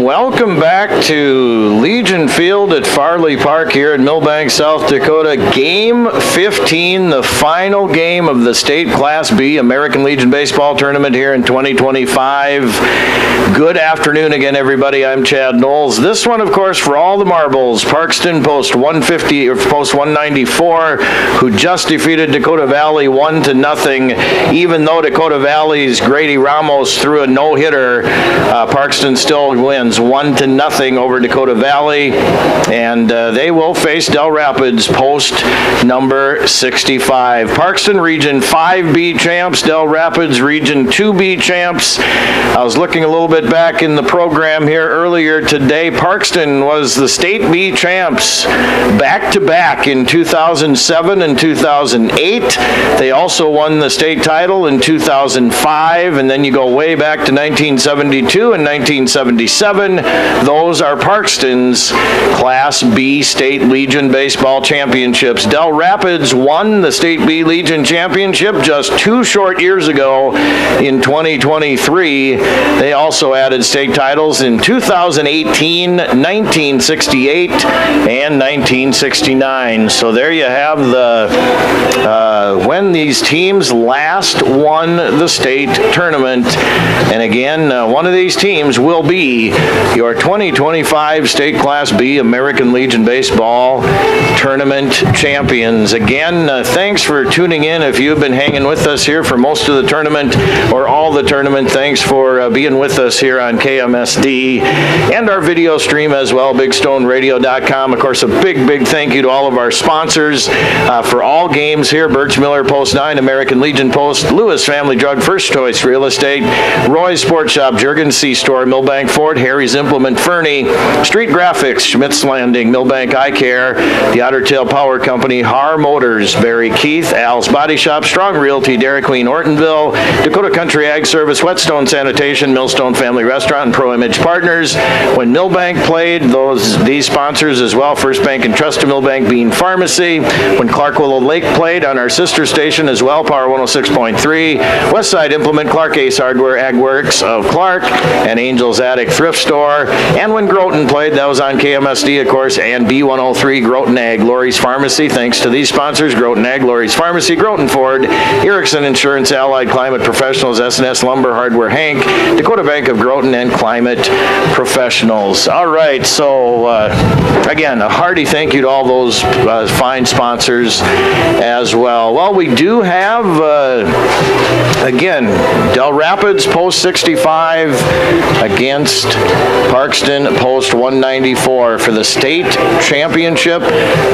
welcome back to Legion Field at Farley Park here in Milbank, South Dakota. Game 15, the final game of the State Class B American Legion Baseball Tournament here in 2025. Good afternoon again, everybody. I'm Chad Knowles. This one, of course, for all the marbles, Parkston post 150 or post 194, who just defeated Dakota Valley 1-0. Even though Dakota Valley's Grady Ramos threw a no-hitter, Parkston still wins 1-0 over Dakota Valley, and they will face Del Rapids post number 65. Parkston Region 5B champs, Del Rapids Region 2B champs. I was looking a little bit back in the program here earlier today. Parkston was the State B champs back-to-back in 2007 and 2008. They also won the state title in 2005, and then you go way back to 1972 and 1977. Those are Parkston's Class B State Legion Baseball Championships. Del Rapids won the State B Legion Championship just 2 short years ago in 2023. They also added state titles in 2018, 1968, and 1969. So there you have the when these teams last won the state tournament. And again, one of these teams will be your 2025 State Class B American Legion Baseball Tournament champions. Again, thanks for tuning in. If you've been hanging with us here for most of the tournament or all the tournament, thanks for being with us here on KMSD and our video stream as well, BigStoneRadio.com. Of course, a big thank you to all of our sponsors for all games here. Birch Miller Post 9, American Legion Post, Lewis Family Drug, First Choice Real Estate, Roy's Sports Shop, Jurgen C Store, Milbank Ford, Harry's Implement Fernie, Street Graphics, Schmidt's Landing, Milbank Eye Care, the Otter Tail Power Company, Har Motors, Barry Keith, Al's Body Shop, Strong Realty, Dairy Queen, Ortonville, Dakota Country Ag Service, Whetstone Sanitation, Millstone Family Restaurant, and Pro Image Partners. When Milbank played, these sponsors as well, First Bank and Trust of Milbank, Bean Pharmacy. When Clark Willow Lake played on our sister station as well, Power 106.3, Westside Implement, Clark Ace Hardware, Ag Works of Clark, and Angel's Attic Thrift Store. And when Groton played, that was on KMSD, of course, and B103, Groton Ag, Lori's Pharmacy. Thanks to these sponsors, Groton Ag, Lori's Pharmacy, Groton Ford, Erickson Insurance, Allied Climate Professionals, S&S Lumber Hardware, Hank, Dakota Bank of Groton, and Climate Professionals. All right, so again, a hearty thank you to all those fine sponsors as well. Well, we do have, again, Del Rapids post 65 against Parkston post 194 for the state championship.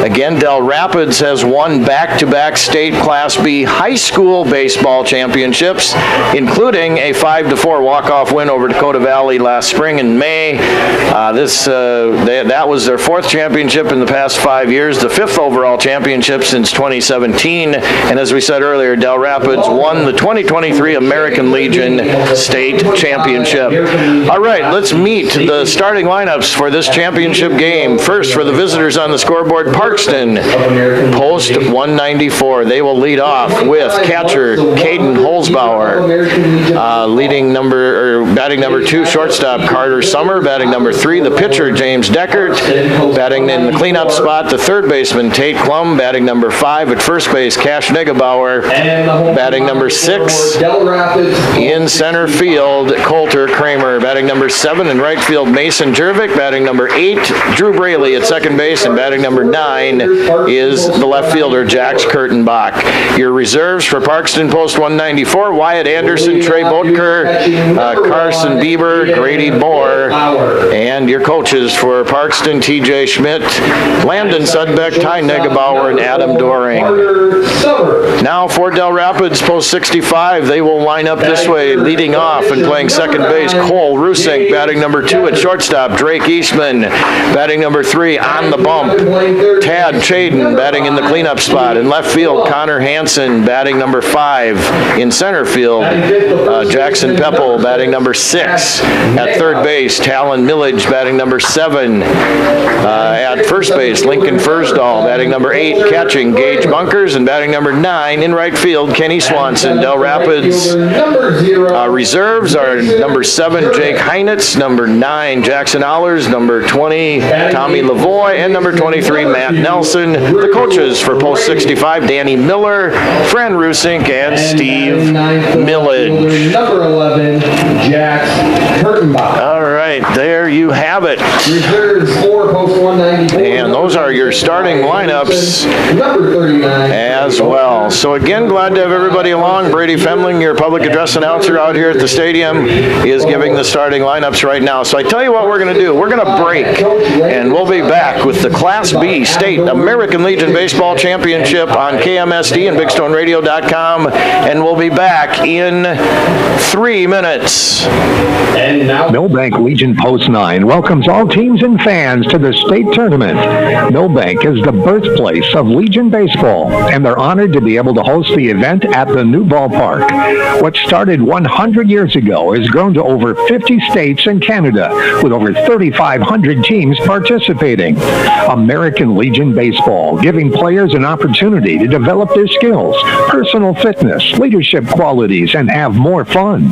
Again, Del Rapids has won back-to-back state Class B high school baseball championships, including a 5-4 walk-off win over Dakota Valley last spring in May. That was their 4th championship in the past 5 years, the 5th overall championship since 2017. And as we said earlier, Del Rapids won the 2023 American Legion State Championship. All right, let's meet the starting lineups for this championship game. First, for the visitors on the scoreboard, Parkston, post 194. They will lead off with catcher Caden Holzbauer, batting number 2, shortstop Carter Summer, batting number 3, the pitcher James Deckert, batting in the cleanup spot, the third baseman Tate Klum, batting number 5 at first base Cash Negebauer, batting number 6 in center field Coulter Kramer, batting number 7 in right field Mason Jervik, batting number 8 Drew Braley at second base, and batting number 9 is the left fielder Jax Kurtenbach. Your reserves for Parkston post 194, Wyatt Anderson, Trey Boatker, Carson Bieber, Grady Moore, and your coaches for Parkston, TJ Schmidt, Landon Sudbeck, Ty Negebauer, and Adam Doring. Now for Del Rapids post 65, they will line up this way, leading off and playing second base Cole Rusink, batting number 2 at shortstop Drake Eastman, batting number 3 on the bump. Tad Chaden batting in the cleanup spot. In left field, Connor Hansen batting number 5. In center field, Jackson Peppel batting number 6. At third base, Talon Millage batting number 7. At first base, Lincoln Fursdahl batting number 8. Catching, Gage Bunkers, and batting number 9 in right field, Kenny Swanson. Del Rapids reserves are number 7, Jake Heinitz, number 9, Jackson Allers, number 20, Tommy Lavoie, and number 23, Matt Nelson. The coaches for Post 65, Danny Miller, Fran Rusink, and Steve Millage. Number 11, Jax Kurtenbach. All right, there you have it. Reserves 4, Post 194. And those are your starting lineups Number 39. as well. So again, glad to have everybody along. Brady Femling, your public address announcer out here at the stadium, is giving the starting lineups right now. So I tell you what we're going to do. We're going to break, and we'll be back with the Class B State American Legion Baseball Championship on KMSD and BigStoneRadio.com, and we'll be back in 3 minutes. And now, Milbank Legion Post 9 welcomes all teams and fans to the state tournament. Milbank is the birthplace of Legion Baseball, and they're honored to be able to host the event at the new ballpark. What started 100 years ago has grown to over 50 states and Canada, with over 3,500 teams participating. American Legion Baseball, giving players an opportunity to develop their skills, personal fitness, leadership qualities, and have more fun.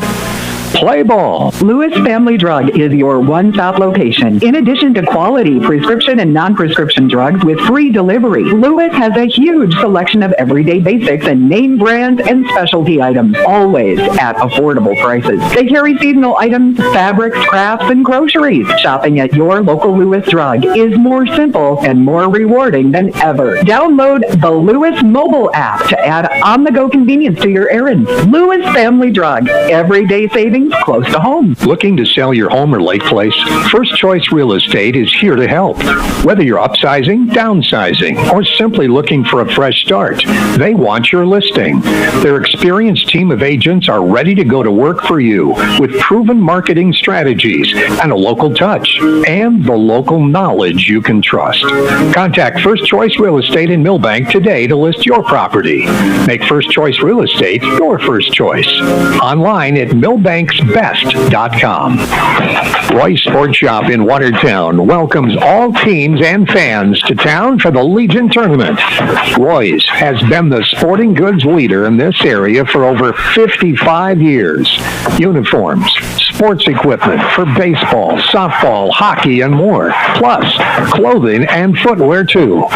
Play ball. Lewis Family Drug is your one-stop location. In addition to quality prescription and non-prescription drugs with free delivery, Lewis has a huge selection of everyday basics and name brands and specialty items, always at affordable prices. They carry seasonal items, fabrics, crafts, and groceries. Shopping at your local Lewis Drug is more simple and more rewarding than ever. Download the Lewis mobile app to add on-the-go convenience to your errands. Lewis Family Drug. Everyday savings close to home. Looking to sell your home or lake place? First Choice Real Estate is here to help. Whether you're upsizing, downsizing, or simply looking for a fresh start, they want your listing. Their experienced team of agents are ready to go to work for you with proven marketing strategies and a local touch and the local knowledge you can trust. Contact First Choice Real Estate in Milbank today to list your property. Make First Choice Real Estate your first choice. Online at milbanksbest.com. Roy Sports Shop in Watertown welcomes all teams and fans to town for the Legion Tournament. Roy's has been the sporting goods leader in this area for over 55 years. Uniforms, sports equipment for baseball, softball, hockey, and more. Plus, clothing and footwear, too.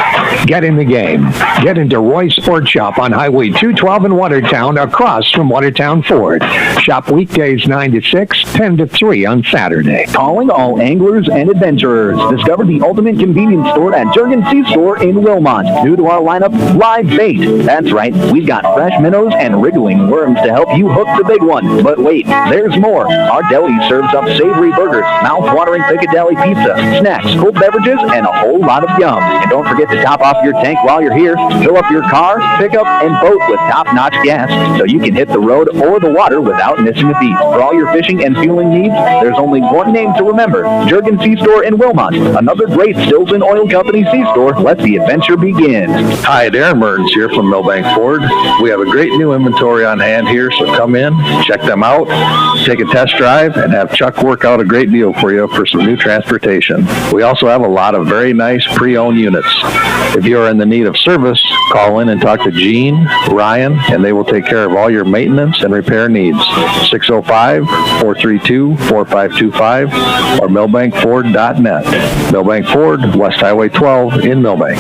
Get in the game. Get into Roy Sports Shop on Highway 212 in Watertown, across from Watertown Ford. Shop weekdays 9 to 6, 10 to 3 on Saturday. Calling all anglers and adventurers. Discover the ultimate convenience store at Jurgen Sea Store in Wilmot. New to our lineup, live bait. That's right, we've got fresh minnows and wriggling worms to help you hook the big one. But wait, there's more. Our deli serves up savory burgers, mouth-watering Piccadilly pizza, snacks, cold beverages, and a whole lot of yum. And don't forget to top off your tank while you're here. Fill up your car, pickup, and boat with top-notch gas so you can hit the road or the water without missing a beat. For all your fishing and fueling needs, there's only one name to remember. Jurgen Sea Store in Wilmot. Another great Stills and Oil Company sea store. Let the adventure begin. Hi, Darren Mertens here from Milbank Ford. We have a great new inventory on hand here, so come in, check them out, take a test drive, and have Chuck work out a great deal for you for some new transportation. We also have a lot of very nice pre-owned units. If you are in the need of service, call in and talk to Gene, Ryan, and they will take care of all your maintenance and repair needs. 605-432-4525 or milbankford.net. Milbank Ford, West Highway 12 in Milbank.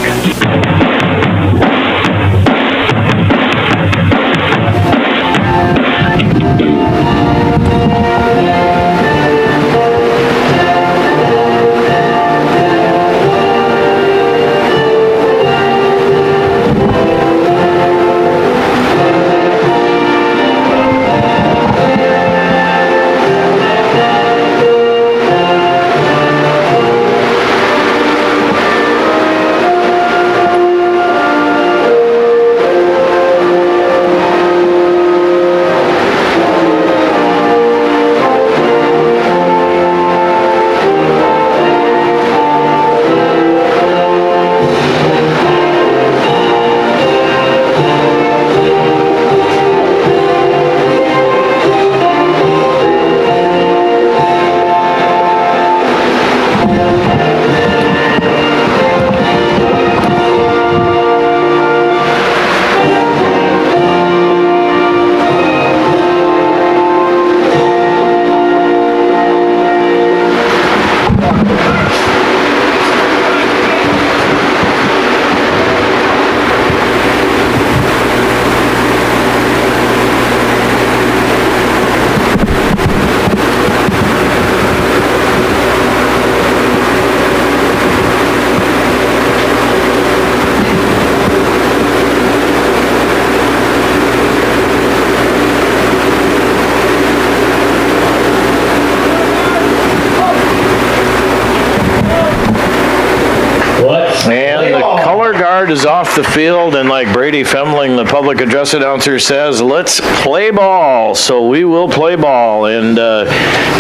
guard is off the field, and like Brady Femling, the public address announcer, says, let's play ball. So we will play ball, and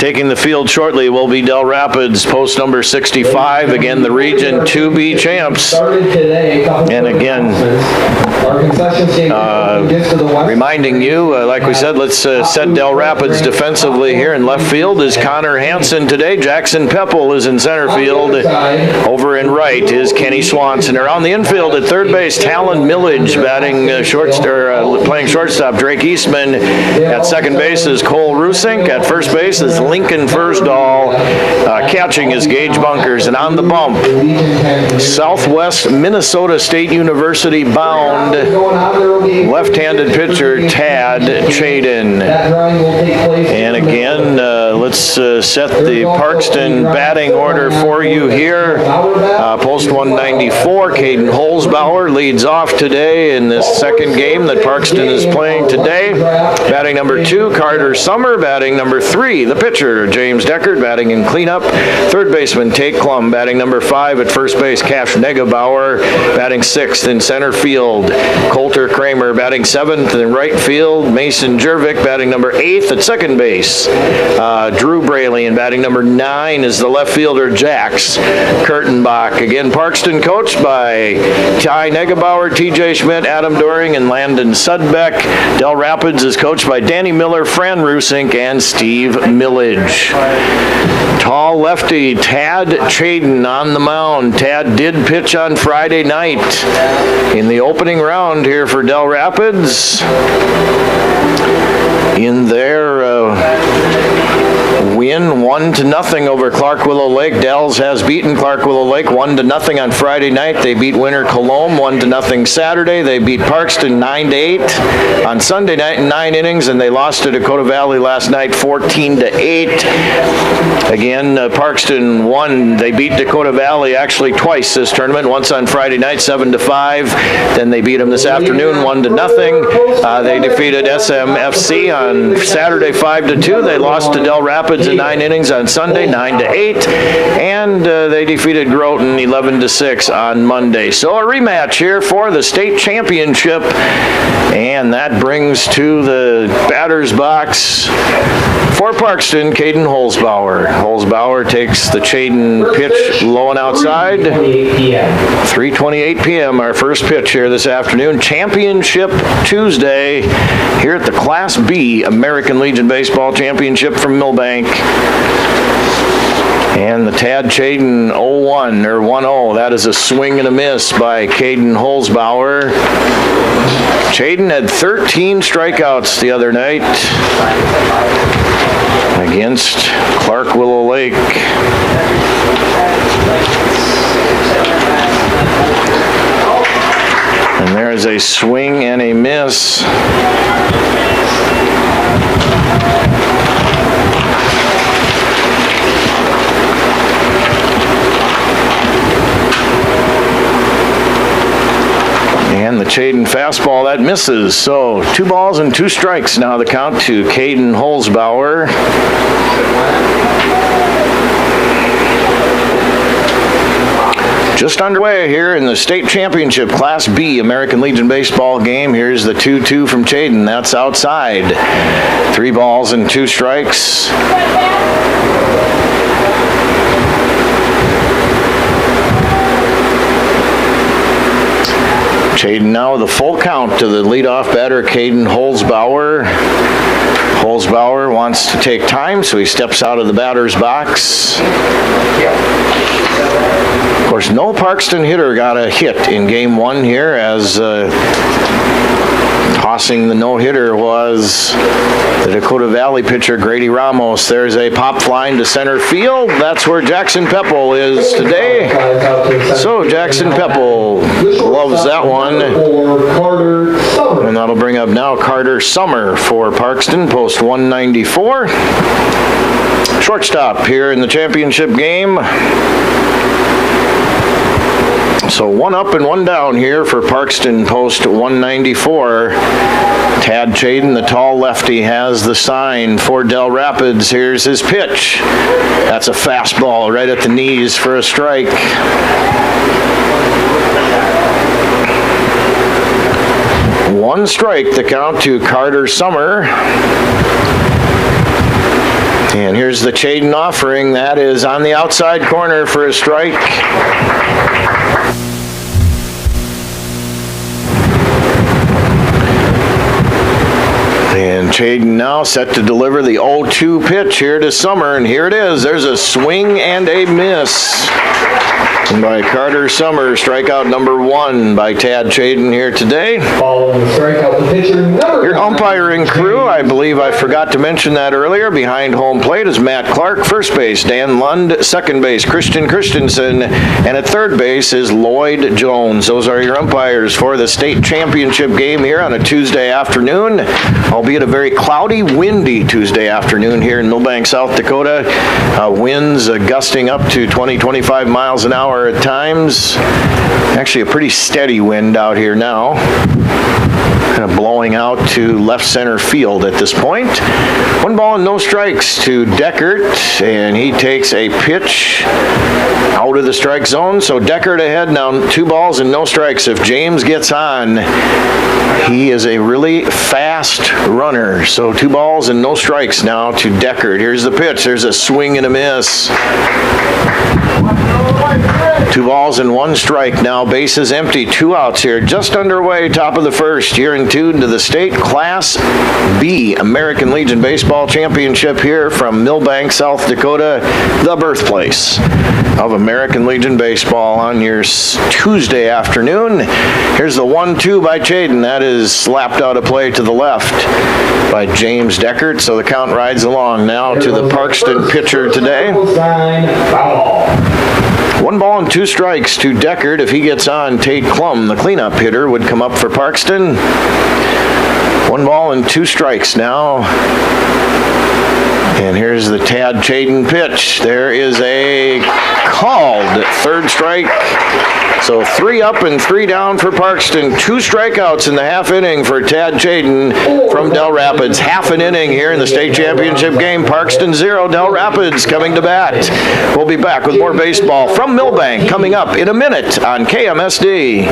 taking the field shortly will be Del Rapids, post number 65, again the Region 2B champs. Started today. And again, Our concession stand gets to the west. reminding you, like we said, let's set Del Rapids defensively here. In left field is Connor Hansen today. Jackson Peppel is in center field. Over in right is Kenny Swanson. Around the infield at third base, Talon Millage batting playing shortstop. Drake Eastman at second base is Cole Rusink. At first base is Lincoln Fursdahl. Catching is Gage Bunkers. And on the bump, Southwest Minnesota State University bound left-handed pitcher Tad Chaden. And again, let's set the Parkston batting order for you here. Post 194, Caden Holzbauer leads off today in this second game that Parkston is playing today. Batting number 2, Carter Summer. Batting number 3, the pitcher, James Deckard. Batting in cleanup, third baseman Tate Klum. Batting number 5 at first base, Cash Negabauer. Batting 6th in center field, Coulter Kramer. Batting 7th in right field, Mason Jervik. Batting number 8th at second base, Drew Braley. And batting number 9 is the left fielder, Jax Kurtenbach. Again, Parkston coached by Ty Negabauer, TJ Schmidt, Adam Doring, and Landon Sudbeck. Del Rapids is coached by Danny Miller, Fran Rusink, and Steve Millage. Tall lefty Tad Chaden on the mound. Tad did pitch on Friday night in the opening round here for Del Rapids in their win 1-0 over Clark Willow Lake. Dells has beaten Clark Willow Lake 1-0 on Friday night. They beat Winter Colombe 1-0 Saturday. They beat Parkston 9-8 on Sunday night in 9 innings, and they lost to Dakota Valley last night 14-8. Again, Parkston won. They beat Dakota Valley actually twice this tournament. Once on Friday night 7-5. Then they beat them this afternoon 1-0. They defeated SMFC on Saturday 5-2. They lost to Del Rapids in 9 innings on Sunday, 9-8, and they defeated Groton 11-6 on Monday. So a rematch here for the state championship, and that brings to the batter's box for Parkston, Caden Holzbauer. Holzbauer takes the Chaden pitch low and outside. 3:28 p.m. our first pitch here this afternoon. Championship Tuesday here at the Class B American Legion Baseball Championship from Milbank. And the Tad Chaden 0-1 or 1-0. That is a swing and a miss by Caden Holzbauer. Chaden had 13 strikeouts the other night against Clark Willow Lake. And there is a swing and a miss. And the Chaden fastball, that misses. So 2 balls and 2 strikes now the count to Caden Holzbauer. Just underway here in the state championship Class B American Legion baseball game. Here's the 2-2 from Chaden. That's outside. 3 balls and 2 strikes. Chaden now with a full count to the leadoff batter, Caden Holzbauer. Holzbauer wants to take time, so he steps out of the batter's box. Of course, no Parkston hitter got a hit in game 1 here, as tossing the no-hitter was the Dakota Valley pitcher, Grady Ramos. There's a pop fly into center field. That's where Jackson Peppel is today. So Jackson Peppel gloves that one. And that'll bring up now Carter Summer for Parkston, post 194. Shortstop here in the championship game So one up and one down here for Parkston post 194. Tad Chaden, the tall lefty, has the sign for Del Rapids. Here's his pitch. That's a fastball right at the knees for a strike. One strike, the count to Carter Summer. And here's the Chaden offering. That is on the outside corner for a strike. And Chaden now set to deliver the 0-2 pitch here to Summer, and here it is. There's a swing and a miss by Carter Summer. Strikeout number 1 by Tad Chaden here today. Following the strikeout, the pitcher number Your umpiring crew, I believe I forgot to mention that earlier. Behind home plate is Matt Clark, first base, Dan Lund, second base, Christian Christensen, and at third base is Lloyd Jones. Those are your umpires for the state championship game here on a Tuesday afternoon, albeit a very cloudy, windy Tuesday afternoon here in Milbank, South Dakota. Winds gusting up to 20-25 miles an hour at times. Actually a pretty steady wind out here now. Kind of blowing out to left center field at this point. 1 ball and no strikes to Deckert, and he takes a pitch out of the strike zone. So Deckert ahead now, 2 balls and no strikes. If James gets on, he is a really fast runner. So 2 balls and no strikes now to Deckert. Here's the pitch. There's a swing and a miss. 2 balls and 1 strike now. Bases empty. 2 outs here. Just underway. Top of the first. You're in tune to the State Class B American Legion Baseball Championship here from Milbank, South Dakota, the birthplace of American Legion Baseball on your Tuesday afternoon. Here's the 1-2 by Chaden. That is slapped out of play to the left by James Deckert. So the count rides along now to the Parkston pitcher today. 1 ball and 2 strikes to Deckert. If he gets on, Tate Klum, the cleanup hitter, would come up for Parkston. 1 ball and 2 strikes now. And here's the Tad Chaden pitch. There is a called third strike. So 3 up and 3 down for Parkston. 2 strikeouts in the half inning for Tad Chaden from Del Rapids. Half an inning here in the state championship game. Parkston 0, Del Rapids coming to bat. We'll be back with more baseball from Milbank coming up in a minute on KMSD.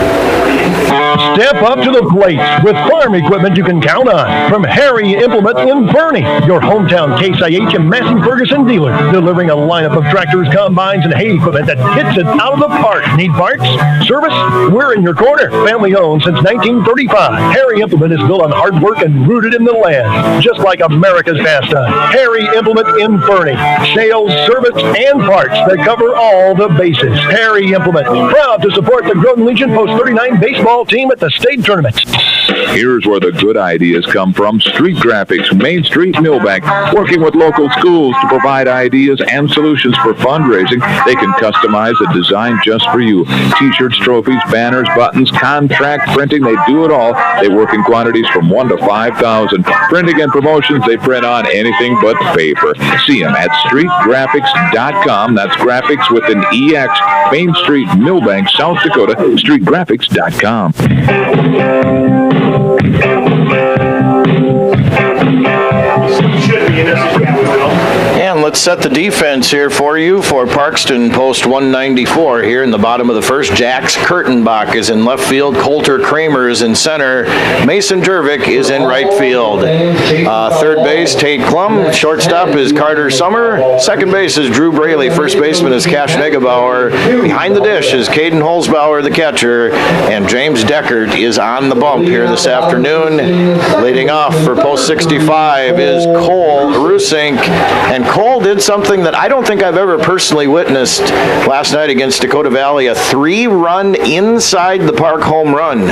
Step up to the plate with farm equipment you can count on. From Harry Implement in Bernie, your hometown Case IH and Massey Ferguson dealer, delivering a lineup of tractors, combines, and hay equipment that hits it out of the park. Need parts? Service? We're in your corner. Family owned since 1935. Harry Implement is built on hard work and rooted in the land, just like America's pastime. Harry Implement in Fernie. Sales, service, and parts that cover all the bases. Harry Implement, proud to support the Groton Legion Post 39 baseball team at the state tournament. Here's where the good ideas come from. Street Graphics, Main Street, Milbank. Working with local schools to provide ideas and solutions for fundraising. They can customize a design just for you. T-shirts, trophies, banners, buttons, contract printing, they do it all. They work in quantities from 1 to 5,000. Printing and promotions, they print on anything but paper. See them at streetgraphics.com. That's graphics with an EX. Main Street, Milbank, South Dakota, streetgraphics.com. And let's set the defense here for you for Parkston post 194 here in the bottom of the first. Jax Kurtenbach is in left field. Coulter Kramer is in center. Mason Jervik is in right field. Third base, Tate Klum. Shortstop is Carter Summer. Second base is Drew Braley. First baseman is Cash Negebauer. Behind the dish is Caden Holzbauer, the catcher. And James Deckert is on the bump here this afternoon. Leading off for post 65 is Cole Rusink. And Cole did something that I don't think I've ever personally witnessed last night against Dakota Valley. A 3-run inside the park home run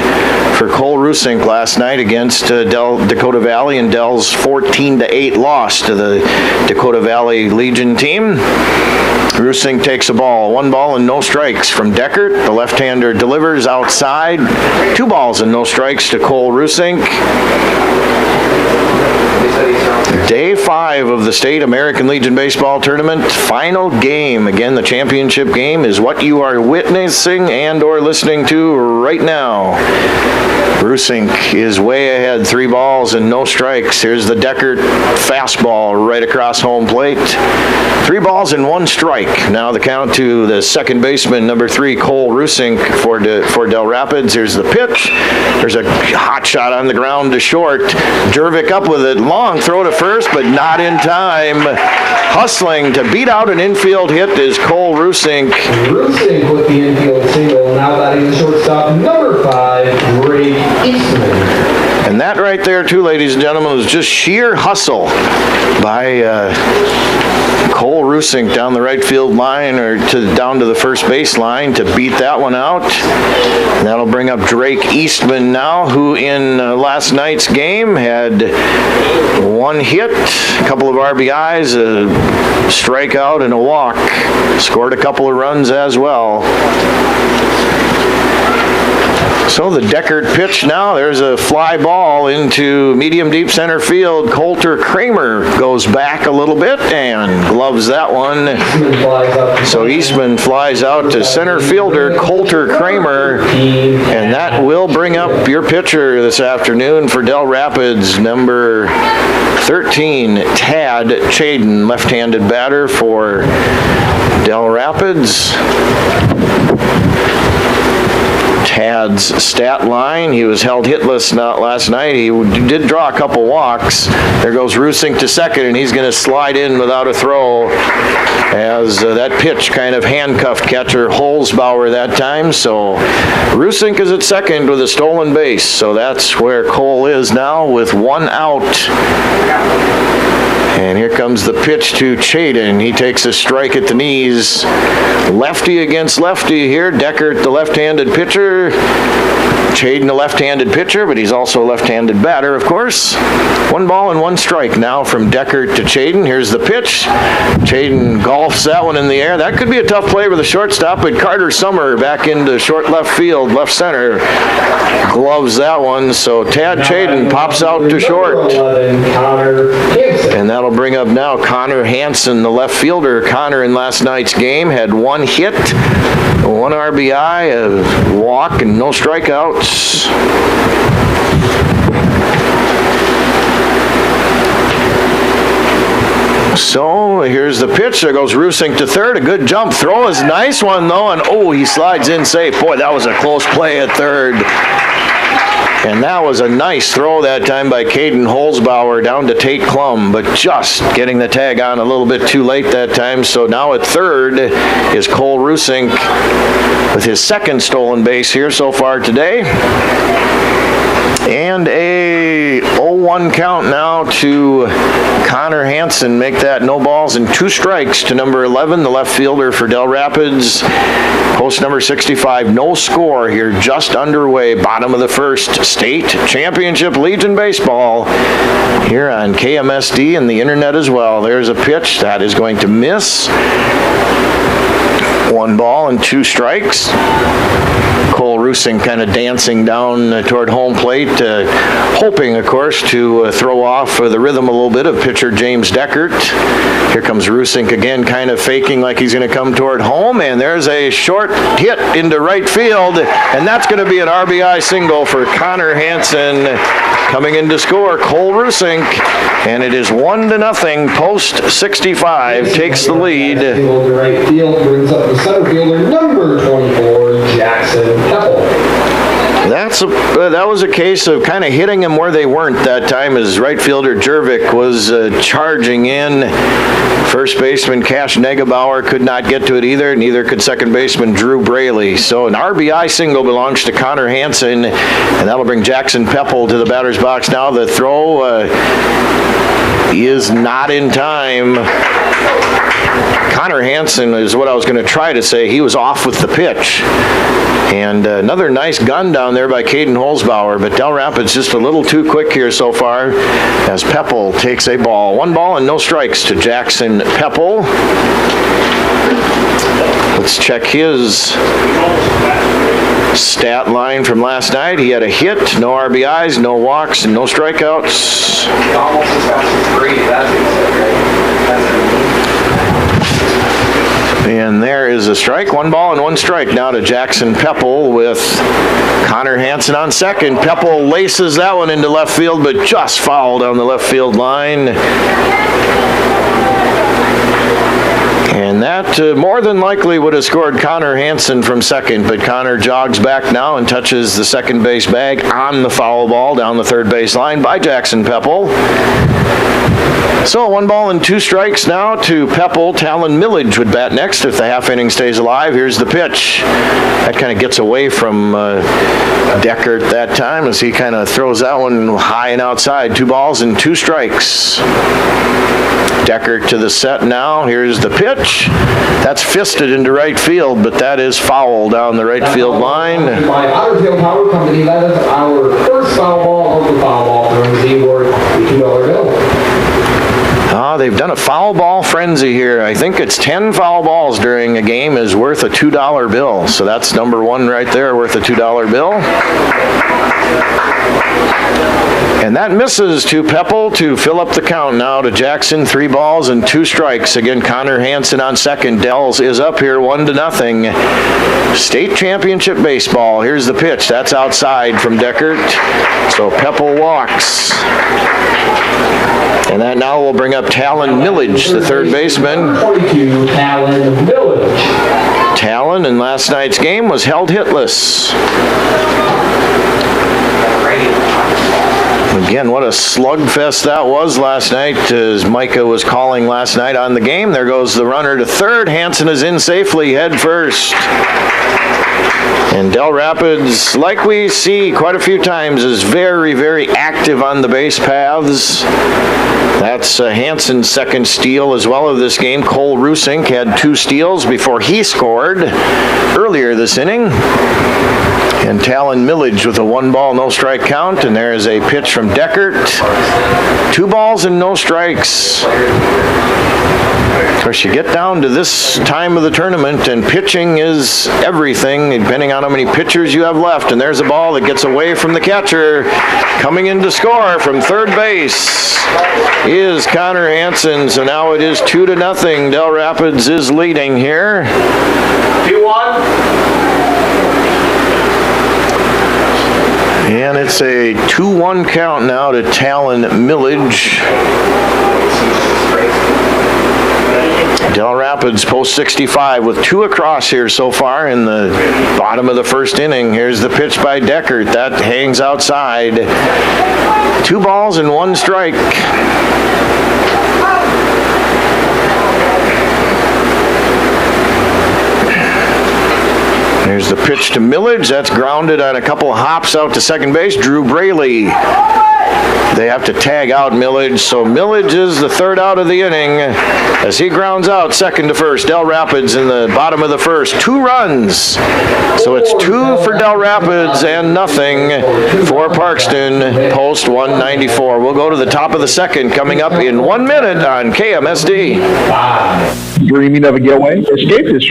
for Cole Rusink last night against Dakota Valley, and Dell's 14-8 loss to the Dakota Valley Legion team. Rusink takes a ball. 1 ball and no strikes from Deckert. The left-hander delivers outside. 2 balls and no strikes to Cole Rusink. Day 5 of the State American Legion Baseball Tournament. Final game. Again, the championship game is what you are witnessing and or listening to right now. Rusink is way ahead, 3 balls and no strikes. Here's the Deckert fastball right across home plate. 3 balls and 1 strike. Now the count to the second baseman, number 3, Cole Rusink for Del Rapids. Here's the pitch. There's a hot shot on the ground to short. Jervik up with it. Long throw to first, but not in time. Hustling to beat out an infield hit is Cole Rusink. Rusink with the infield single. Now batting the shortstop, number 5, Drake Eastman. And that right there, too, ladies and gentlemen, was just sheer hustle by Cole Rusink down the right field line or down to the first base line to beat that one out. And that'll bring up Drake Eastman now, who in last night's game had 1 hit, a couple of RBIs, a strikeout, and a walk. Scored a couple of runs as well. So the Deckert pitch now. There's a fly ball into medium deep center field. Coulter Kramer goes back a little bit and gloves that one. So Eastman flies out to center fielder Coulter Kramer, and that will bring up your pitcher this afternoon for Del Rapids, number 13, Tad Chaden, left-handed batter for Del Rapids. Tad's stat line, he was held hitless last night. He did draw a couple walks. There goes Rusink to second, and he's going to slide in without a throw as that pitch kind of handcuffed catcher Holzbauer that time. So Rusink is at second with a stolen base. So that's where Cole is now with 1 out. And here comes the pitch to Chaden. He takes a strike at the knees. Lefty against lefty here. Deckert, the left-handed pitcher. Chaden, a left-handed pitcher, but he's also a left-handed batter, of course. 1 ball and 1 strike now from Deckert to Chaden. Here's the pitch. Chaden golfs that one in the air. That could be a tough play with the shortstop, but Carter Summer back into short left field, left center, gloves that one. So Tad Chaden pops out to short. And that'll bring up now Connor Hansen, the left fielder. Connor in last night's game had 1 hit, 1 RBI, a walk, and no strikeouts. So here's the pitch. There goes Rusink to third. A good jump throw is a nice one though, and he slides in safe. Boy, that was a close play at third. And that was a nice throw that time by Caden Holzbauer down to Tate Klum, but just getting the tag on a little bit too late that time. So now at third is Cole Rusink with his 2nd stolen base here so far today. And a 0-1 count now to Connor Hansen. Make that no balls and 2 strikes to number 11, the left fielder for Del Rapids. Post number 65, no score here, just underway. Bottom of the first, State Championship Legion Baseball here on KMSD and the internet as well. There's a pitch that is going to miss. 1 ball and 2 strikes. Cole Rusink kind of dancing down toward home plate, hoping, of course, to throw off the rhythm a little bit of pitcher James Deckert. Here comes Rusink again, kind of faking like he's going to come toward home, and there's a short hit into right field, and that's going to be an RBI single for Connor Hansen. Coming in to score, Cole Rusink, and it is 1-0. Post 65 takes the lead. Single to right field brings up the center fielder, number 24, Jackson Peppel. That was a case of kind of hitting them where they weren't that time, as right fielder Jervik was charging in. First baseman Cash Negebauer could not get to it either, neither could second baseman Drew Braley. So an RBI single belongs to Connor Hansen, and that'll bring Jackson Peppel to the batter's box now. The throw is not in time. Connor Hansen is what I was going to try to say. He was off with the pitch. And another nice gun down there by Caden Holzbauer, but Del Rapids just a little too quick here so far as Peppel takes a ball. 1 ball and no strikes to Jackson Peppel. Let's check his stat line from last night. He had a hit, no RBIs, no walks, and no strikeouts. Almost as fast as Brady, that's what you said, right? And there is a strike. 1 ball and 1 strike now to Jackson Peppel with Connor Hansen on second. Peppel laces that one into left field, but just fouled on the left field line. And that more than likely would have scored Connor Hansen from second, but Connor jogs back now and touches the second base bag on the foul ball down the third base line by Jackson Peppel. So 1 ball and 2 strikes now to Peppel. Talon Millage would bat next if the half inning stays alive. Here's the pitch. That kind of gets away from Deckert that time as he kind of throws that one high and outside. 2 balls and 2 strikes. Deckert to the set now. Here's the pitch. That's fisted into right field, but that is foul down the right field line. By Ottertail Power Company, that is our first foul ball of the foul ball frenzy worth the $2 bill. They've done a foul ball frenzy here. I think it's 10 foul balls during a game is worth a $2 bill. So that's number 1 right there, worth a $2 bill. And that misses to Peppel to fill up the count now to Jackson. 3 balls and 2 strikes. Again, Connor Hansen on second. Dells is up here 1-0. State championship baseball. Here's the pitch. That's outside from Deckert. So Peppel walks. And that now will bring up Talon Millage, the third baseman. 42, Talon Millage. Talon in last night's game was held hitless. Again, what a slugfest that was last night, as Micah was calling last night on the game. There goes the runner to third. Hansen is in safely, head first. And Del Rapids, like we see quite a few times, is very, very active on the base paths. That's Hansen's second steal as well of this game. Cole Rusink had 2 steals before he scored earlier this inning. And Talon Millage with a 1 ball, no strike count. And there is a pitch from Deckert. 2 balls and no strikes. Of course, you get down to this time of the tournament, and pitching is everything, depending on how many pitchers you have left. And there's a ball that gets away from the catcher. Coming in to score from third base is Connor Hansen. So now it is 2-0. Del Rapids is leading here. 2-1. And it's a 2-1 count now to Talon Millage. Del Rapids post 65 with 2 across here so far in the bottom of the first inning. Here's the pitch by Deckert. That hangs outside. 2 balls and 1 strike. Here's the pitch to Millage. That's grounded on a couple of hops out to second base. Drew Braley. They have to tag out Millage, so Millage is the third out of the inning as he grounds out second to first. Del Rapids in the bottom of the first. 2 runs. So it's 2 for Del Rapids and nothing for Parkston post 194. We'll go to the top of the second coming up in 1 minute on KMSD. Dreaming of a getaway? Escape this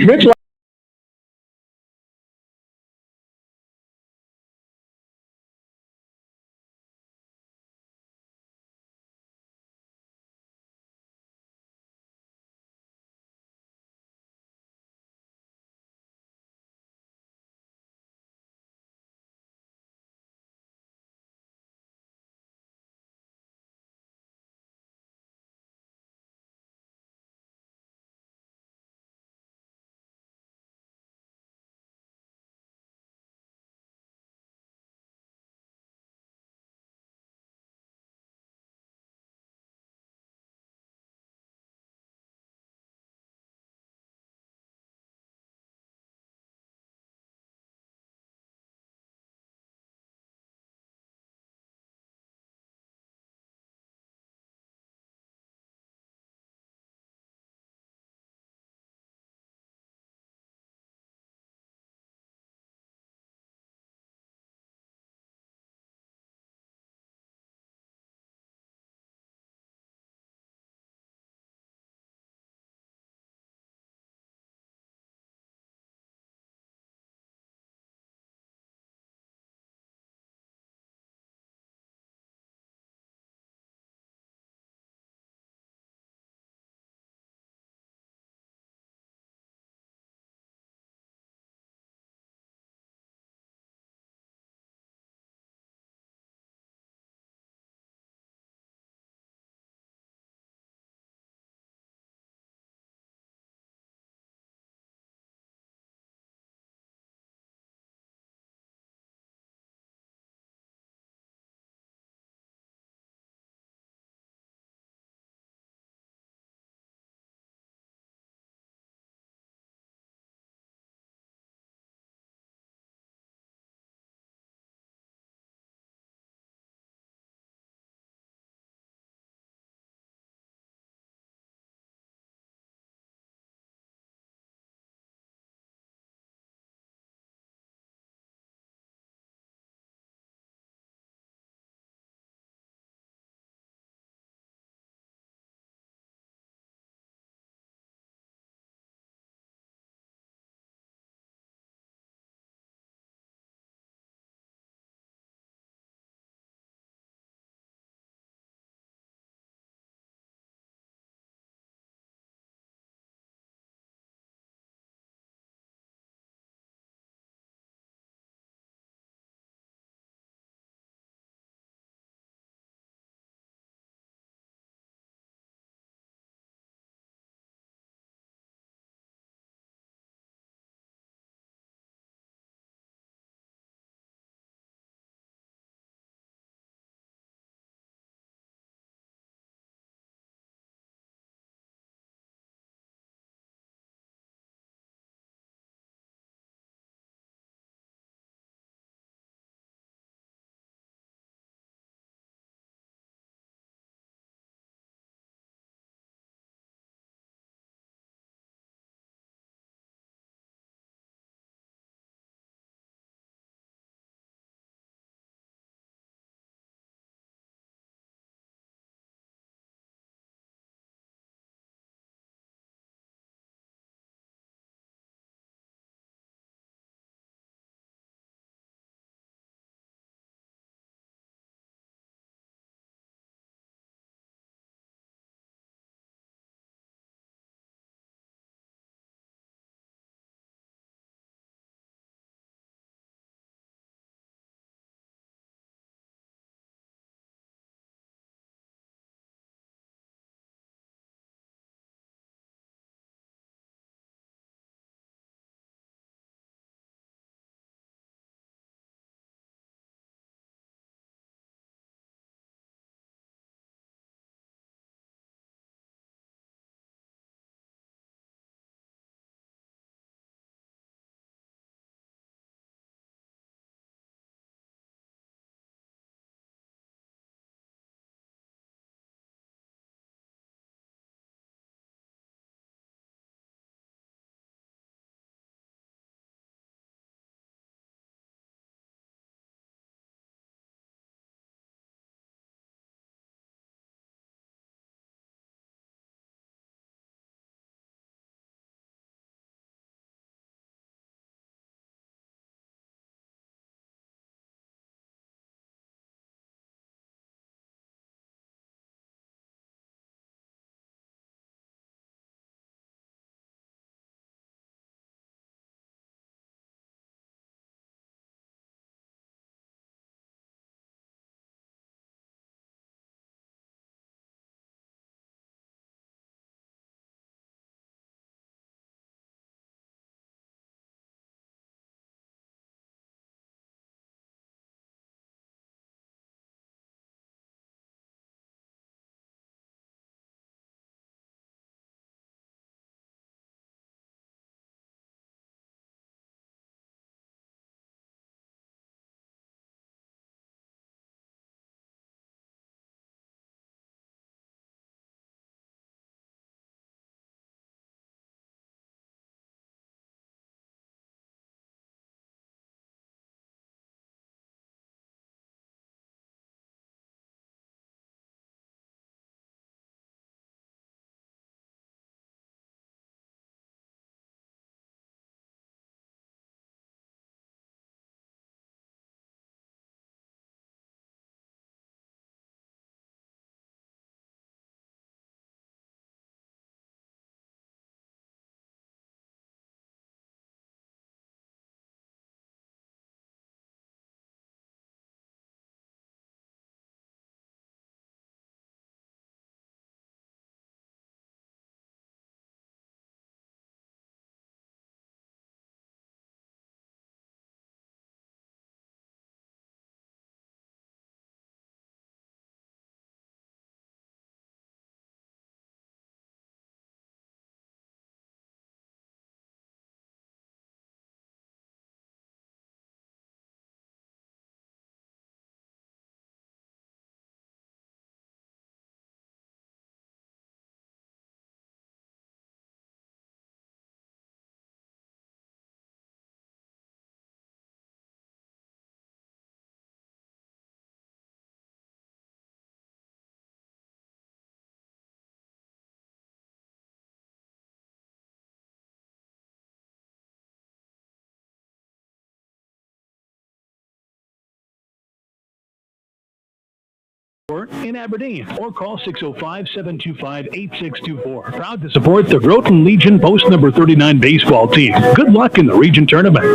in Aberdeen, or call 605-725-8624. Proud to support the Groton Legion Post number 39 baseball team. Good luck in the region tournament.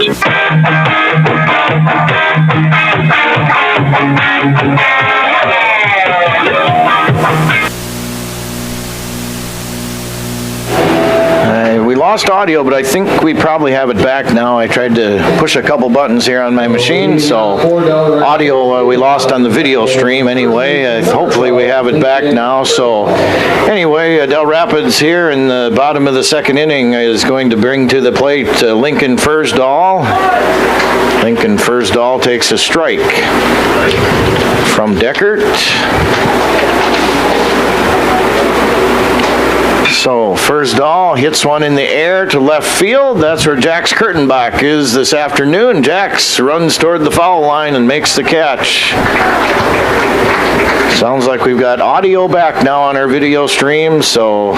We lost audio, but I think we probably have it back now. I tried to push a couple buttons here on my machine, so audio we lost on the video stream anyway. Hopefully we have it back now. So anyway, Del Rapids here in the bottom of the second inning is going to bring to the plate Lincoln Fursdal. Lincoln Fursdal takes a strike from Deckert. So Fursdal hits one in the air to left field. That's where Jax Kurtenbach is this afternoon. Jax runs toward the foul line and makes the catch. Sounds like we've got audio back now on our video stream, so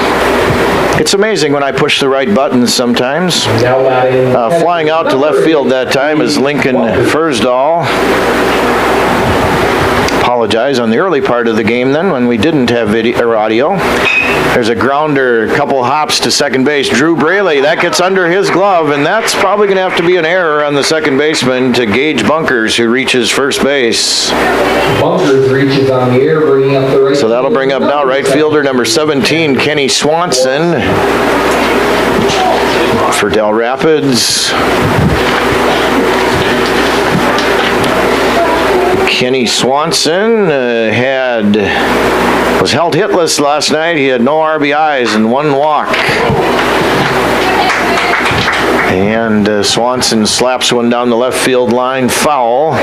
it's amazing when I push the right buttons sometimes. Flying out to left field that time is Lincoln Fursdal. Apologize on the early part of the game then when we didn't have video or audio. There's a grounder, a couple hops to second base. Drew Braley, that gets under his glove, and that's probably going to have to be an error on the second baseman to Gage Bunkers, who reaches first base. Bunkers reaches on the air, bringing up the right. So that'll bring up now right fielder number 17, Kenny Swanson for Del Rapids. Kenny Swanson was held hitless last night. He had no RBIs and one walk. And Swanson slaps one down the left field line, foul.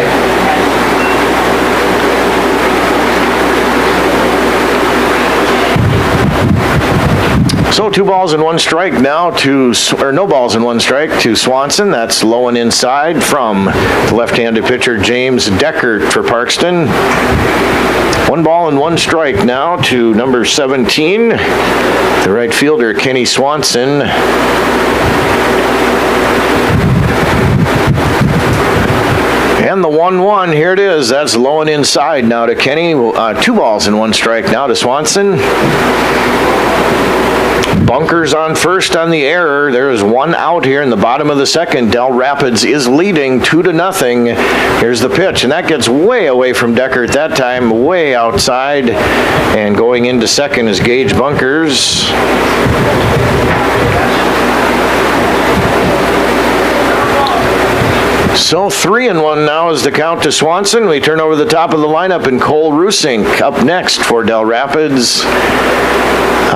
So 2 balls and 1 strike now no balls and 1 strike to Swanson. That's low and inside from left-handed pitcher James Deckert for Parkston. 1 ball and 1 strike now to number 17, the right fielder Kenny Swanson. And the 1-1, here it is. That's low and inside now to Kenny. 2 balls and 1 strike now to Swanson. Bunkers on first on the error. There is 1 out here in the bottom of the second. Del Rapids is leading 2-0. Here's the pitch, and that gets way away from Deckert that time, way outside. And going into second is Gage Bunkers. So 3-1 now is the count to Swanson. We turn over the top of the lineup, and Cole Rusink up next for Del Rapids.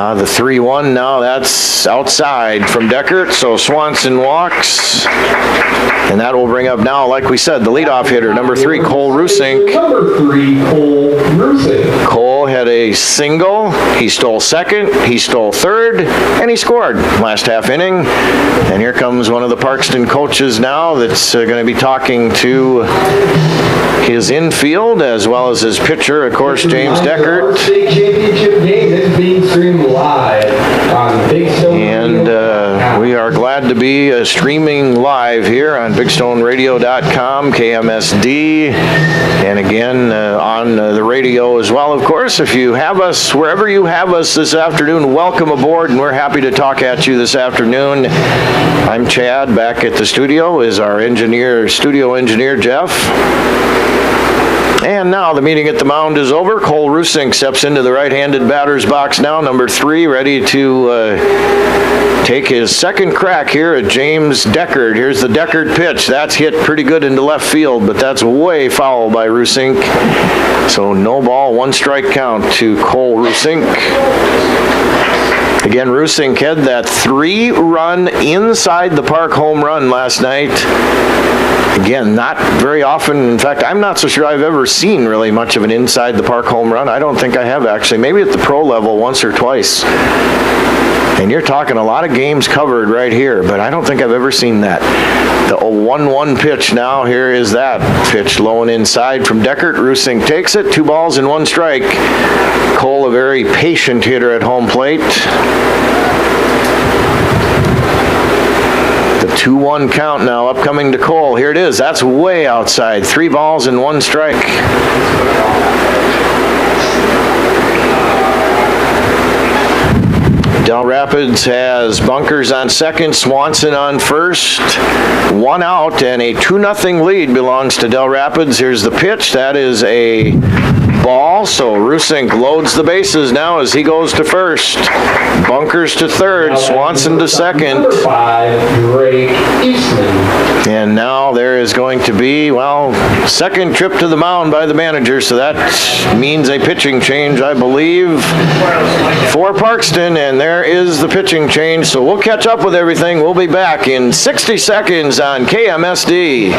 The 3-1 now, that's outside from Deckert, so Swanson walks. And that will bring up now, like we said, the leadoff hitter, number 3, Cole Rusink. Number 3, Cole Rusink. Cole had a single, he stole second, he stole third, and he scored last half inning. And here comes one of the Parkston coaches now that's going to be talking to his infield as well as his pitcher, of course, James Deckert. State championship game is being streamed live on Big Stone. And we are glad to be streaming live here on BigStoneRadio.com, KMSD, and again on the radio as well, of course. If you have us, wherever you have us this afternoon, welcome aboard, and we're happy to talk at you this afternoon. I'm Chad. Back at the studio is our studio engineer, Jeff. And now the meeting at the mound is over. Cole Rusink steps into the right-handed batter's box now, number 3, ready to take his second crack here at James Deckert. Here's the Deckert pitch. That's hit pretty good into left field, but that's way foul by Rusink. So no ball, 1 strike count to Cole Rusink. Again, Rusink had that 3-run inside the park home run last night. Again, not very often. In fact, I'm not so sure I've ever seen really much of an inside the park home run. I don't think I have, actually. Maybe at the pro level once or twice. And you're talking a lot of games covered right here, but I don't think I've ever seen that. The 1-1 pitch now, here is that pitch low and inside from Deckert. Rusink takes it, 2 balls and 1 strike. Cole, a very patient hitter at home plate. The 2-1 count now upcoming to Cole. Here it is. That's way outside. 3 balls and 1 strike. Del Rapids has Bunkers on second, Swanson on first, 1 out, and a 2-0 lead belongs to Del Rapids. Here's the pitch. That is a ball, so Rusink loads the bases now as he goes to first. Bunkers to third, Swanson to second. Number 5, Drake Eastman. And now there is going to be, well, second trip to the mound by the manager, so that means a pitching change, I believe, for Parkston, and there is the pitching change. So we'll catch up with everything. We'll be back in 60 seconds on KMSD.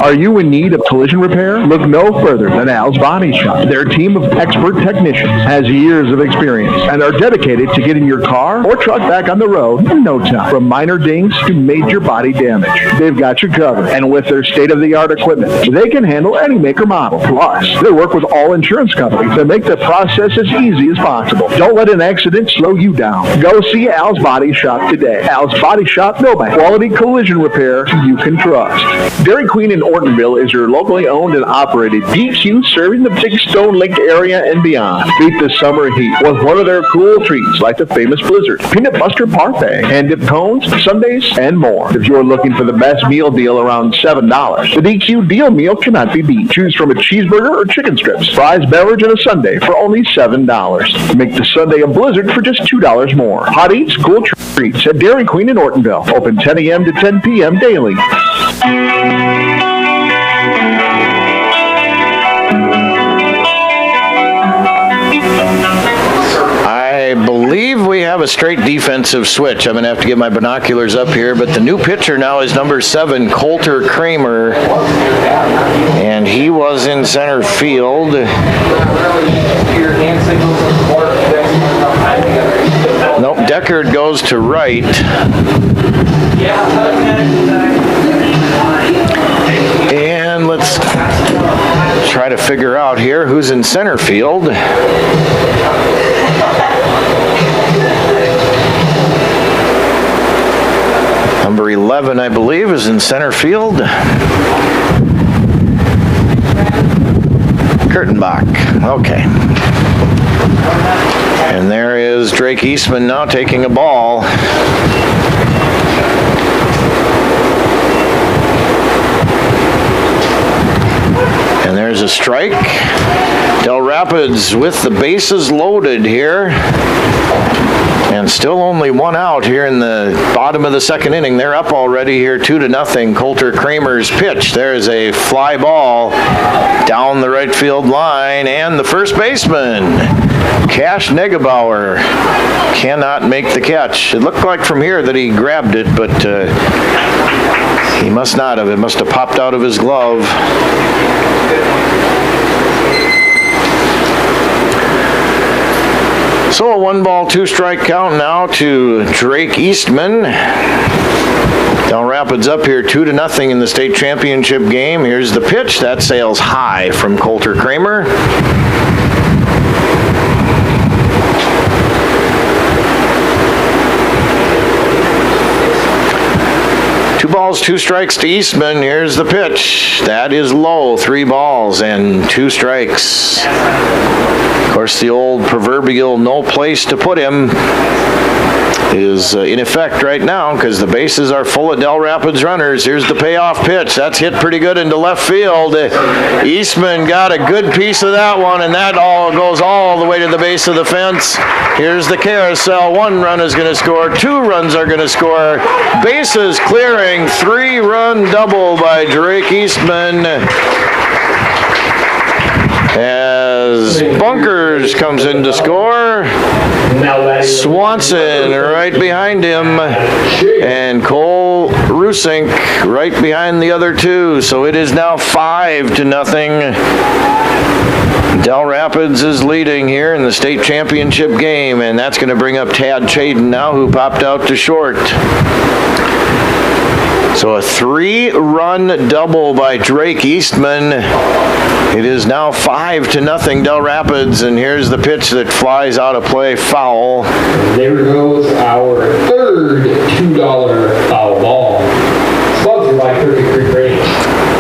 Are you in need of collision repair? Look no further than Al's Body Shop. Their team of expert technicians has years of experience and are dedicated to getting your car or truck back on the road in no time. From minor dings to major body damage, they've got you covered. And with their state-of-the-art equipment, they can handle any make or model. Plus, they work with all insurance companies to make the process as easy as possible. Don't let an accident slow you down. Go see Al's Body Shop today. Al's Body Shop, Milbank. Quality collision repair you can trust. Dairy Queen in Ortonville is your locally owned and operated DQ serving the Big Stone Lake area and beyond. Beat the summer heat with one of their cool treats like the famous Blizzard, Peanut Buster Parfait, hand-dipped cones, sundaes, and more. If you're looking for the best meal deal around $7, the DQ deal meal cannot be beat. Choose from a cheeseburger or chicken strips, fries, beverage, and a sundae for only $7. Make the sundae a Blizzard for just $2 more. Hot eats, cool treats at Dairy Queen in Ortonville. Open 10 a.m. to 10 p.m. daily. I believe we have a straight defensive switch. I'm going to have to get my binoculars up here, but the new pitcher now is number 7, Coulter Kramer, and he was in center field. Nope, Deckard goes to right. And let's try to figure out here who's in center field. Number 11, I believe, is in center field. Kurtenbach. Okay. And there is Drake Eastman now taking a ball. And there's a strike. Del Rapids with the bases loaded here. And still only 1 out here in the bottom of the second inning. They're up already here 2-0. Coulter Kramer's pitch. There's a fly ball down the right field line. And the first baseman, Cash Negebauer, cannot make the catch. It looked like from here that he grabbed it, but he must not have. It must have popped out of his glove. So a 1-ball, 2-strike count now to Drake Eastman. Del Rapids up here 2-0 in the state championship game. Here's the pitch. That sails high from Coulter Kramer. Two balls, 2 strikes to Eastman. Here's the pitch. That is low. 3 balls and 2 strikes. Of course, the old proverbial no place to put him is in effect right now because the bases are full of Del Rapids runners. Here's the payoff pitch. That's hit pretty good into left field. Eastman got a good piece of that one, and that all goes all the way to the base of the fence. Here's the carousel. 1 run is going to score. 2 runs are going to score. Bases clearing. 3-run double by Drake Eastman. As Bunkers comes in to score. Swanson right behind him, and Cole Rusink right behind the other 2. So it is now 5-0. Del Rapids is leading here in the state championship game, and that's going to bring up Tad Chaden now, who popped out to short. So a 3-run double by Drake Eastman. It is now 5-0 Del Rapids, and here's the pitch that flies out of play, foul. There goes our third $2 foul ball. Sponsored by Turkey Creek Range.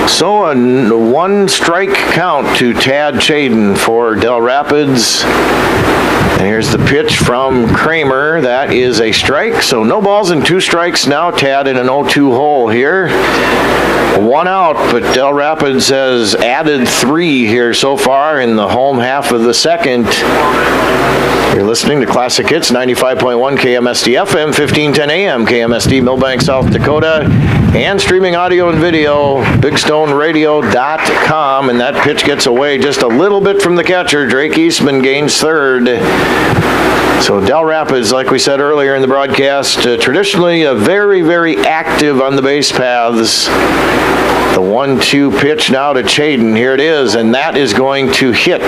So a 1-strike count to Tad Chaden for Del Rapids. And here's the pitch from Kramer. That is a strike. So no balls and 2 strikes now. Tad in an 0-2 hole here. 1 out, but Del Rapids has added 3 here so far in the home half of the second. You're listening to Classic Hits 95.1 KMSD FM, 1510 AM, KMSD Milbank, South Dakota, and streaming audio and video, BigStoneRadio.com. And that pitch gets away just a little bit from the catcher. Drake Eastman gains third. So Del Rapids, like we said earlier in the broadcast, traditionally very, very active on the base paths. The 1-2 pitch now to Chaden. Here it is, and that is going to hit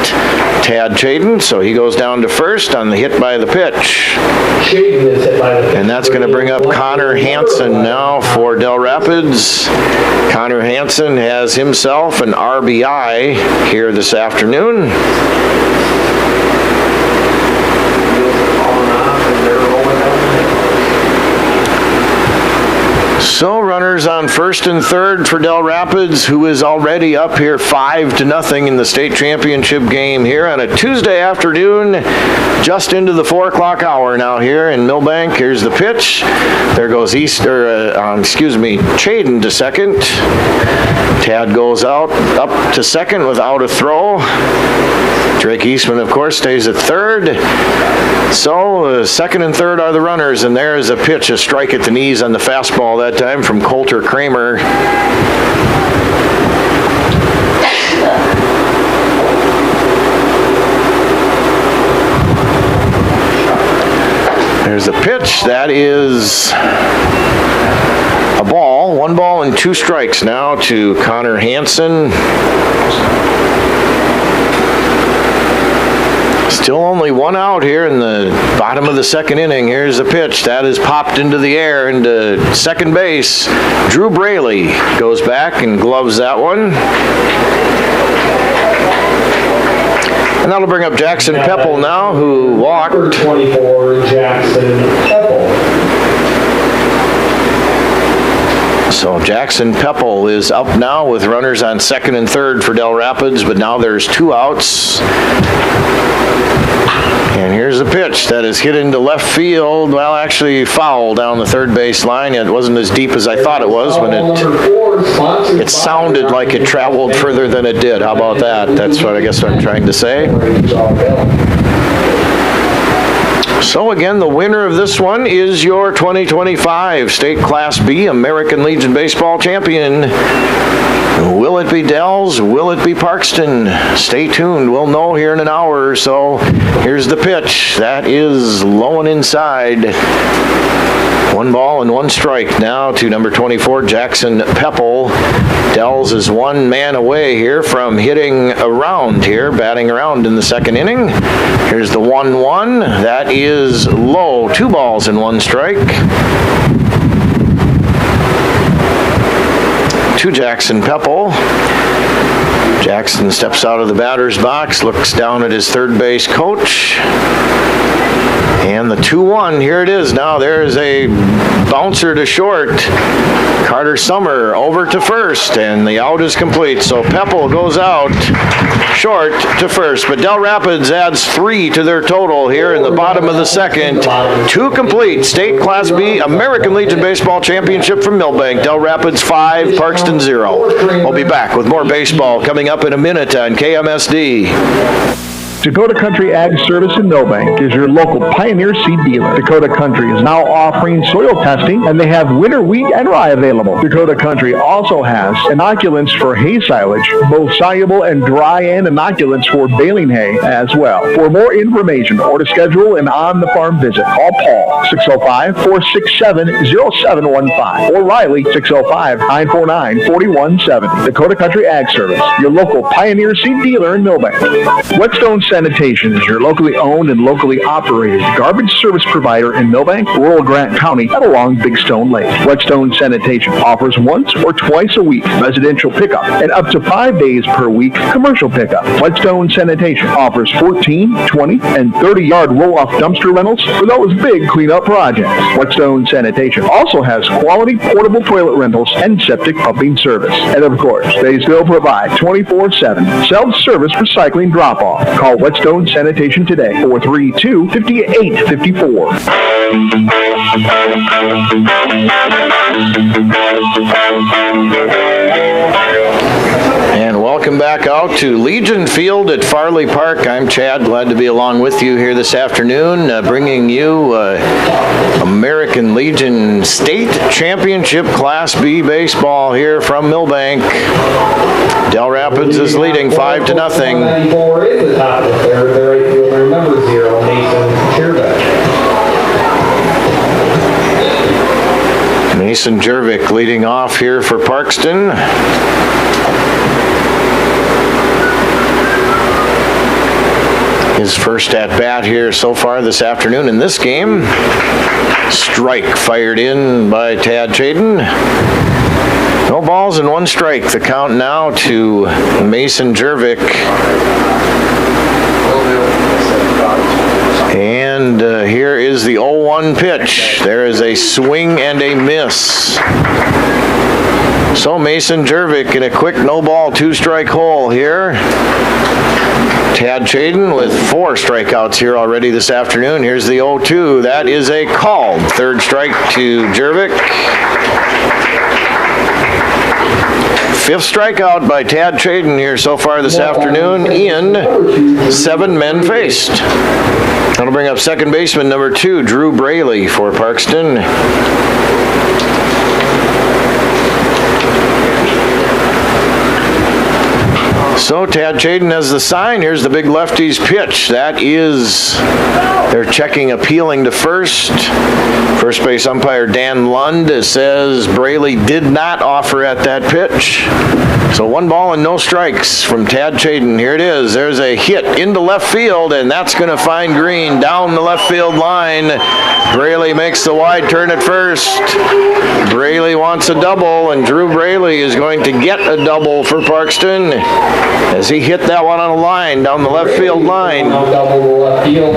Tad Chaden. So he goes down to first on the hit by the pitch. Chaden is hit by the pitch. And that's going to bring up Connor Hansen now for Del Rapids. Connor Hansen has himself an RBI here this afternoon. So runners on first and third for Del Rapids, who is already up here 5-0 in the state championship game here on a Tuesday afternoon, just into the 4 o'clock hour now here in Milbank. Here's the pitch. There goes Chaden to second. Tad goes out, up to second without a throw. Drake Eastman, of course, stays at third. So second and third are the runners, and there's a pitch, a strike at the knees on the fastball that time from Coulter Kramer. There's a pitch. That is a ball. 1 ball and 2 strikes now to Connor Hansen. Still only 1 out here in the bottom of the second inning. Here's the pitch. That is popped into the air into second base. Drew Braley goes back and gloves that one. And that'll bring up Jackson Peppel now, who walked. Number 24, Jackson Peppel. So Jackson Peppel is up now with runners on second and third for Del Rapids, but now there's 2 outs. And here's the pitch that is hit into left field. Well, actually foul down the third base line. It wasn't as deep as I thought it was when it sounded like it traveled further than it did. How about that? That's what I guess I'm trying to say. So again, the winner of this one is your 2025 State Class B American Legion Baseball champion. Will it be Dells? Will it be Parkston? Stay tuned. We'll know here in an hour or so. Here's the pitch. That is low and inside. 1 ball and 1 strike now to number 24, Jackson Peppel. Dells is 1 man away here from hitting around here, batting around in the second inning. Here's the 1-1. That is low. 2 balls and 1 strike. To Jackson Peppel. Jackson steps out of the batter's box, looks down at his third base coach. And the 2-1, here it is now. There's a bouncer to short. Carter Summer over to first, and the out is complete. So Peppel goes out short to first. But Del Rapids adds 3 to their total here in the bottom of the second. 2 complete. State Class B American Legion Baseball Championship from Milbank. Del Rapids 5, Parkston 0. We'll be back with more baseball coming up in a minute on KMSD. Dakota Country Ag Service in Milbank is your local Pioneer seed dealer. Dakota Country is now offering soil testing, and they have winter wheat and rye available. Dakota Country also has inoculants for hay silage, both soluble and dry, and inoculants for baling hay as well. For more information or to schedule an on-the-farm visit, call Paul 605-467-0715 or Riley 605-949-4170. Dakota Country Ag Service, your local Pioneer seed dealer in Milbank. Whetstone Sanitation is your locally owned and locally operated garbage service provider in Milbank, rural Grant County, and along Big Stone Lake. Whetstone Sanitation offers once or twice a week residential pickup and up to 5 days per week commercial pickup. Whetstone Sanitation offers 14, 20, and 30-yard roll-off dumpster rentals for those big cleanup projects. Whetstone Sanitation also has quality portable toilet rentals and septic pumping service. And of course, they still provide 24/7 self-service recycling drop-off. Call Whetstone Sanitation today, 432-5854. And welcome back out to Legion Field at Farley Park. I'm Chad, glad to be along with you here this afternoon, bringing you American Legion State Championship Class B baseball here from Milbank. Del Rapids is leading 5-0. 94 is the top of their right fielder, number 0, Mason Jervik. Mason Jervik leading off here for Parkston. His first at bat here so far this afternoon in this game. Strike fired in by Tad Chaden. No balls and 1 strike. The count now to Mason Jervik. And here is the 0-1 pitch. There is a swing and a miss. So Mason Jervik in a quick no-ball, 2-strike hole here. Tad Chaden with 4 strikeouts here already this afternoon. Here's the 0-2. That is a called 3rd strike to Jervik. 5th strikeout by Tad Chaden here so far this afternoon in 7 men faced. That'll bring up second baseman number 2, Drew Braley for Parkston. So Tad Chaden has the sign. Here's the big lefty's pitch. That is, they're checking appealing to first. First base umpire Dan Lund says Braley did not offer at that pitch. So 1 ball and no strikes from Tad Chaden. Here it is. There's a hit into left field, and that's going to find Green down the left field line. Braley makes the wide turn at first. Braley wants a double, and Drew Braley is going to get a double for Parkston as he hit that one on a line down the left field line. Double to left field.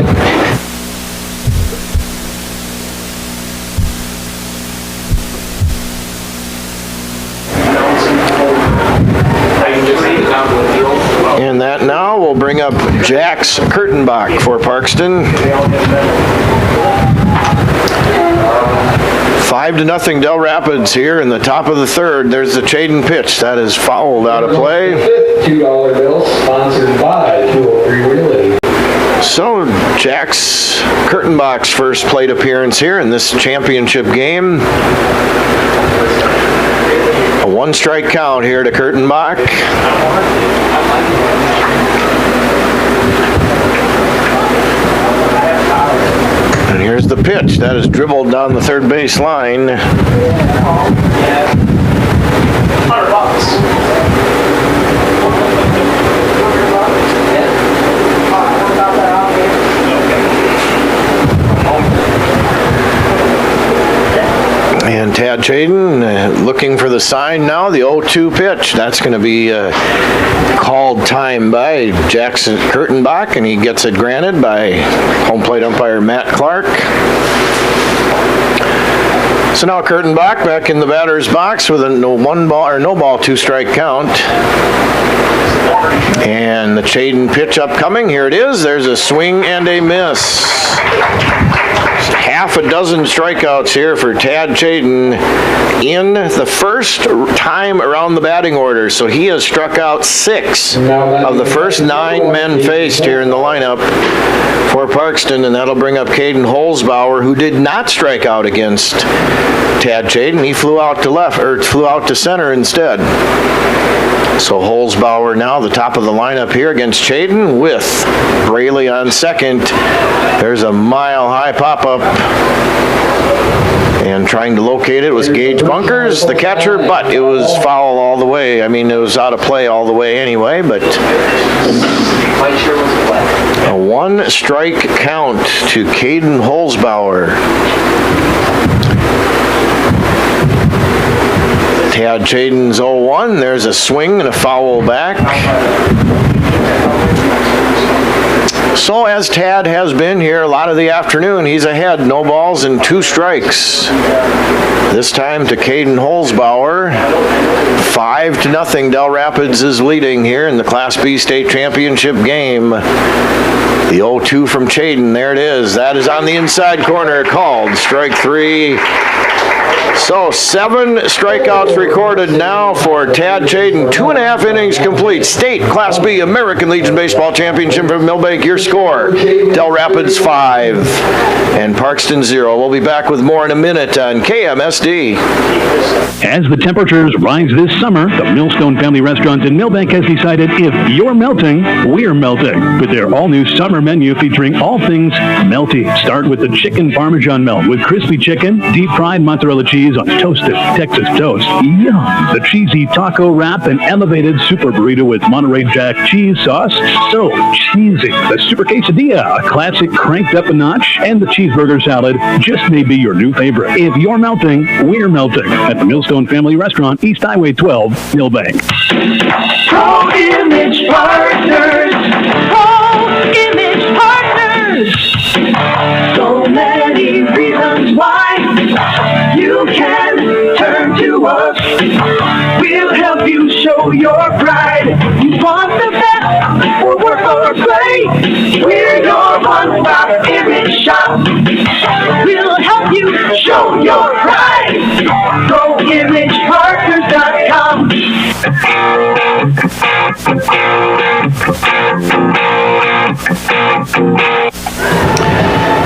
And that now will bring up Jax Kurtenbach for Parkston. 5-0 Del Rapids here in the top of the 3rd. There's the Chaden pitch. That is fouled out of play. $2 bill sponsored by 203 Realty. So Jax Kurtenbach's first plate appearance here in this championship game. A 1-strike count here to Kurtenbach. And here's the pitch. That is dribbled down the third base line. And Tad Chaden looking for the sign now, the 0-2 pitch. That's going to be called time by Jackson Kurtenbach, and he gets it granted by home plate umpire Matt Clark. So now Kurtenbach back in the batter's box with a no ball, 2-strike count. And the Chaden pitch upcoming. Here it is. There's a swing and a miss. Half a dozen strikeouts here for Tad Chaden in the first time around the batting order. So he has struck out 6 of the first 9 men faced here in the lineup for Parkston, and that'll bring up Caden Holzbauer, who did not strike out against Tad Chaden. He flew out to center insteed. So Holzbauer now the top of the lineup here against Chaden with Braley on second. There's a mile-high pop-up. And trying to locate it was Gage Bunkers, the catcher, but it was foul all the way. I mean, it was out of play all the way anyway, but... My shirt was wet. A 1-strike count to Caden Holzbauer. Tad Chaden's 0-1. There's a swing and a foul back. So as Tad has been here a lot of the afternoon, he's ahead. No balls and 2 strikes. This time to Caden Holzbauer. 5-0. Del Rapids is leading here in the Class B state championship game. The 0-2 from Chaden. There it is. That is on the inside corner. Called strike 3. So 7 strikeouts recorded now for Tad Chaden. 2.5 innings complete. State Class B American Legion Baseball Championship from Milbank. Your score, Del Rapids 5 and Parkston 0. We'll be back with more in a minute on KMSD. As the temperatures rise this summer, the Millstone Family Restaurant in Milbank has decided if you're melting, we're melting. With their all-new summer menu featuring all things melty. Start with the chicken Parmesan melt with crispy chicken, deep-fried mozzarella cheese on toasted Texas toast. Yum! The cheesy taco wrap and elevated super burrito with Monterey Jack cheese sauce. So cheesy. The super quesadilla, a classic cranked up a notch, and the cheeseburger salad just may be your new favorite. If you're melting, we're melting at the Millstone Family Restaurant, East Highway 12, Milbank. Pro Image Partners. Pro Image Partners. So many reasons why you can turn to us. We'll help you show your pride. You want the best for work or play. We're your one-stop image shop. We'll help you show your pride. ProImagePartners.com.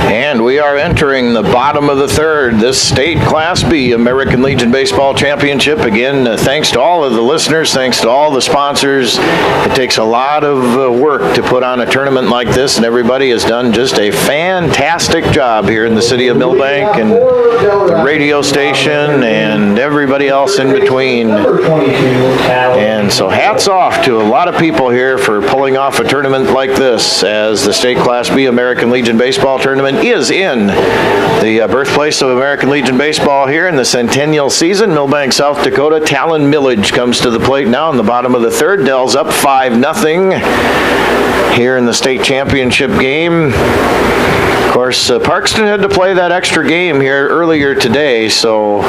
And we are entering the bottom of the third. This state Class B American Legion Baseball Championship. Again, thanks to all of the listeners, thanks to all the sponsors. It takes a lot of work to put on a tournament like this, and everybody has done just a fantastic job here in the city of Milbank and the radio station and everybody else in between. And so hats off to a lot of people here for pulling off a tournament like this, as the state Class B American Legion Baseball Tournament is in the birthplace of American Legion Baseball here in the centennial season. Milbank, South Dakota. Talon Millage comes to the plate now in the bottom of the third. Dell's up 5-0 here in the state championship game. Of course, Parkston had to play that extra game here earlier today, so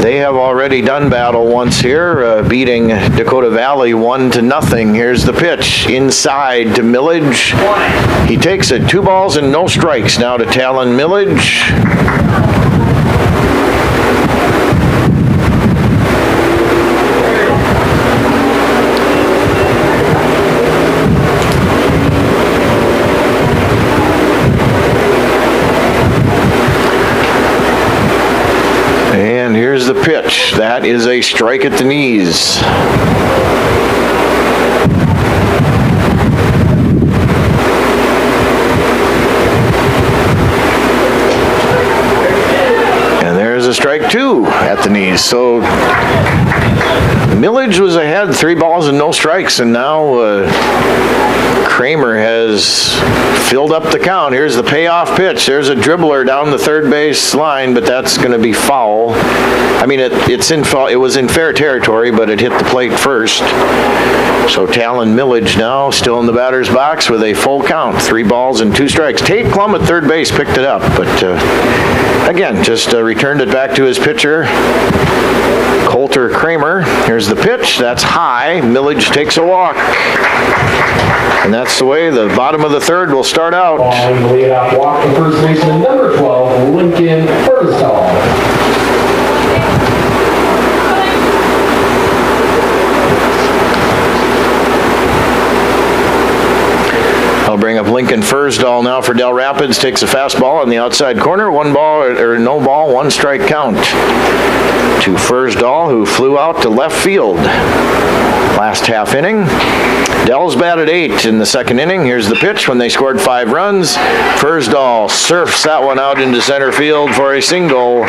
they have already done battle once here, beating Dakota Valley 1-0. Here's the pitch inside to Millage. He takes it. 2 balls and no strikes now to Talon Millage. And here's the pitch. That is a strike at the knees. And there's a strike 2 at the knees. So Millage was ahead 3 balls and no strikes, and now Kramer has filled up the count. Here's the payoff pitch. There's a dribbler down the third base line, but that's going to be foul. I mean, it was in fair territory, but it hit the plate first. So Talon Millage now still in the batter's box with a full count. 3 balls and 2 strikes. Tate Klum at third base picked it up, but again, just returned it back to his pitcher, Coulter Kramer. Here's the pitch. That's high. Millage takes a walk. And that's the way the bottom of the third will start out. Following the leadoff walk to first baseman number 12, Lincoln Ferguson. I'll bring up Lincoln Fursdahl now for Del Rapids. Takes a fastball on the outside corner. 1 ball or no ball, 1 strike count to Fursdahl, who flew out to left field last half inning. Dell's batted 8 in the second inning. Here's the pitch when they scored 5 runs. Fursdahl surfs that one out into center field for a single.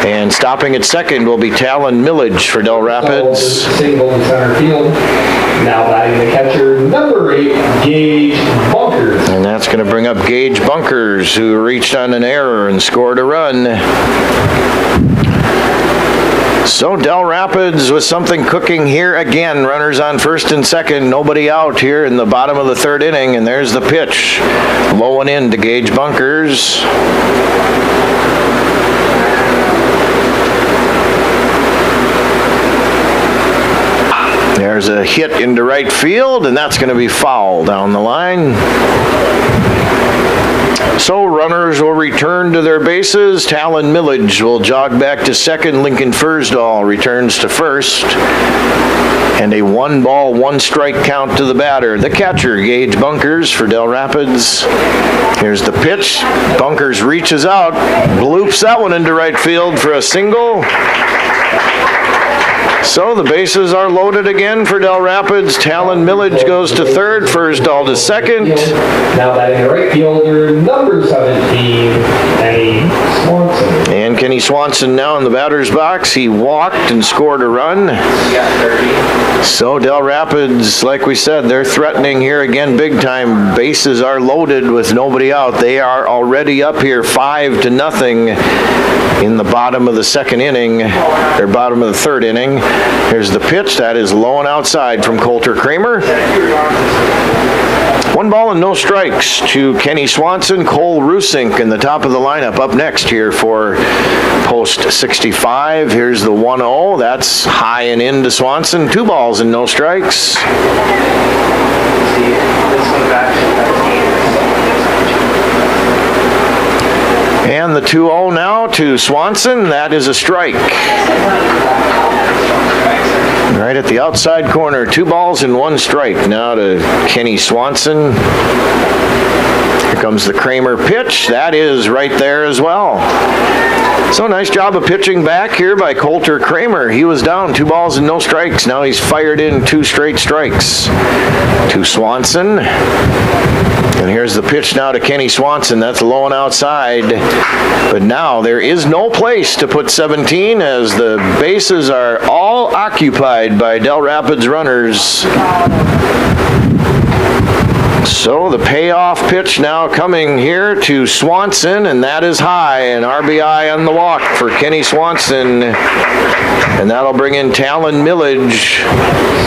And stopping at second will be Talon Millage for Del Rapids. Single in center field. Now batting the catcher, number 8, Gage Bunkers. And that's going to bring up Gage Bunkers, who reached on an error and scored a run. So Del Rapids with something cooking here again. Runners on first and second. Nobody out here in the bottom of the third inning. And there's the pitch. Low and in to Gage Bunkers. There's a hit into right field, and that's going to be foul down the line. So runners will return to their bases. Talon Millage will jog back to second. Lincoln Fursdahl returns to first. And a 1-ball, 1-strike count to the batter. The catcher, Gage Bunkers for Del Rapids. Here's the pitch. Bunkers reaches out, bloops that one into right field for a single. So the bases are loaded again for Del Rapids. Talon Millage goes to third, Fursdahl to second. Now batting the right fielder, number 17, Kenny Swanson. And Kenny Swanson now in the batter's box. He walked and scored a run. So Del Rapids, like we said, they're threatening here again big time. Bases are loaded with nobody out. They are already up here 5-0 in the bottom of the second inning, or bottom of the third inning. Here's the pitch. That is low and outside from Coulter Kramer. 1 ball and no strikes to Kenny Swanson. Cole Rusink in the top of the lineup up next here for post 65. Here's the 1-0. That's high and in to Swanson. 2 balls and no strikes. And the 2-0 now to Swanson. That is a strike. Right at the outside corner. 2 balls and 1 strike now to Kenny Swanson. Here comes the Kramer pitch. That is right there as well. So nice job of pitching back here by Coulter Kramer. He was down 2 balls and no strikes. Now he's fired in 2 straight strikes to Swanson. And here's the pitch now to Kenny Swanson. That's low and outside. But now there is no place to put 17 as the bases are all occupied by Del Rapids runners. So the payoff pitch now coming here to Swanson, and that is high. An RBI on the walk for Kenny Swanson. And that'll bring in Talon Millage.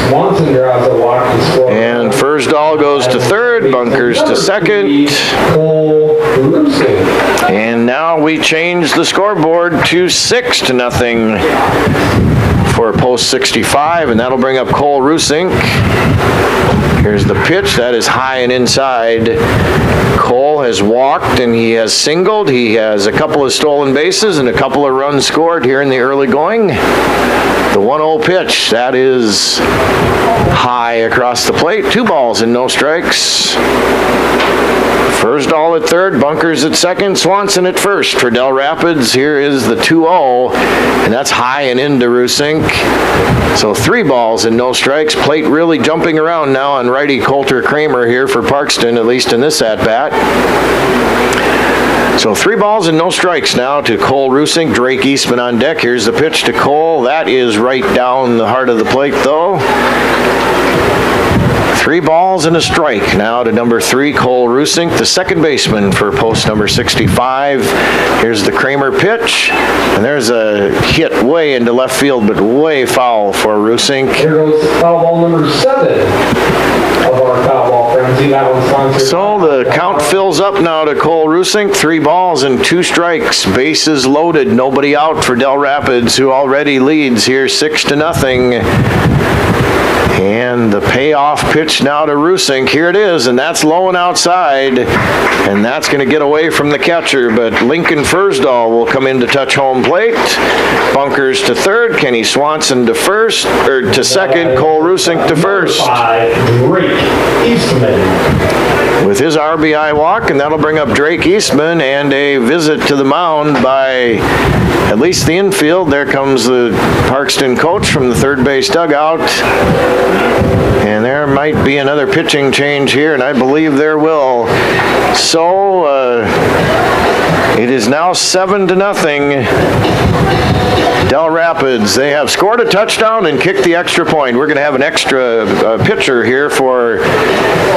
Swanson draws a walk to score. And Fursdahl goes to third, Bunkers to second. And now we change the scoreboard to 6-0 for post 65, and that'll bring up Cole Rusink. Here's the pitch. That is high and inside. Cole has walked and he has singled. He has a couple of stolen bases and a couple of runs scored here in the early going. The 1-0 pitch. That is high across the plate. 2 balls and no strikes. Fursdahl at third, Bunkers at second, Swanson at first for Del Rapids. Here is the 2-0, and that's high and into Rusink. So 3 balls and no strikes. Plate really jumping around now on righty Coulter Kramer here for Parkston, at least in this at-bat. So 3 balls and no strikes now to Cole Rusink. Drake Eastman on deck. Here's the pitch to Cole. That is right down the heart of the plate, though. 3 balls and a strike now to number 3, Cole Rusink, the second baseman for post number 65. Here's the Kramer pitch, and there's a hit way into left field, but way foul for Rusink. Here goes foul ball number 7 of our foul ball frenzy. That one's sponsored. So the count fills up now to Cole Rusink. 3 balls and 2 strikes. Bases loaded. Nobody out for Del Rapids, who already leads here 6-0. And the payoff pitch now to Rusink. Here it is, and that's low and outside. And that's going to get away from the catcher, but Lincoln Fursdahl will come in to touch home plate. Bunkers to third, Kenny Swanson to first, or to second, Cole Rusink to first. 5, Drake Eastman. With his RBI walk, and that'll bring up Drake Eastman and a visit to the mound by at least the infield. There comes the Parkston coach from the third base dugout. And there might be another pitching change here, and I believe there will. So, It is now 7-0. Del Rapids, they have scored a touchdown and kicked the extra point. We're going to have an extra pitcher here for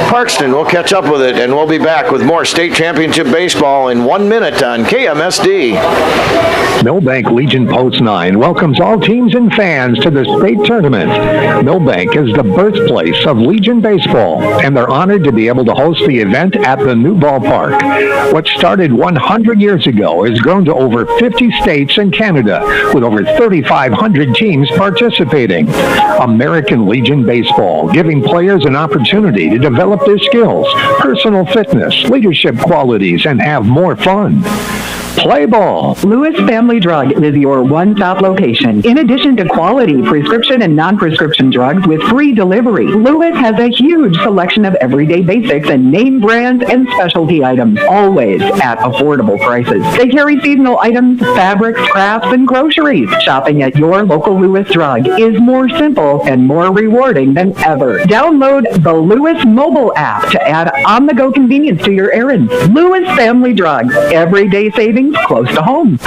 Parkston. We'll catch up with it, and we'll be back with more state championship baseball in 1 minute on KMSD. Milbank Legion Post 9 welcomes all teams and fans to the state tournament. Milbank is the birthplace of Legion baseball, and they're honored to be able to host the event at the new ballpark. What started 100 years ago has grown to over 50 states and Canada, with over 3,500 teams participating. American Legion Baseball, giving players an opportunity to develop their skills, personal fitness, leadership qualities, and have more fun. Play ball. Lewis Family Drug is your one-stop location. In addition to quality prescription and non-prescription drugs with free delivery, Lewis has a huge selection of everyday basics and name brands and specialty items, always at affordable prices. They carry seasonal items, fabrics, crafts, and groceries. Shopping at your local Lewis Drug is more simple and more rewarding than ever. Download the Lewis mobile app to add on-the-go convenience to your errands. Lewis Family Drug, everyday savings close to home.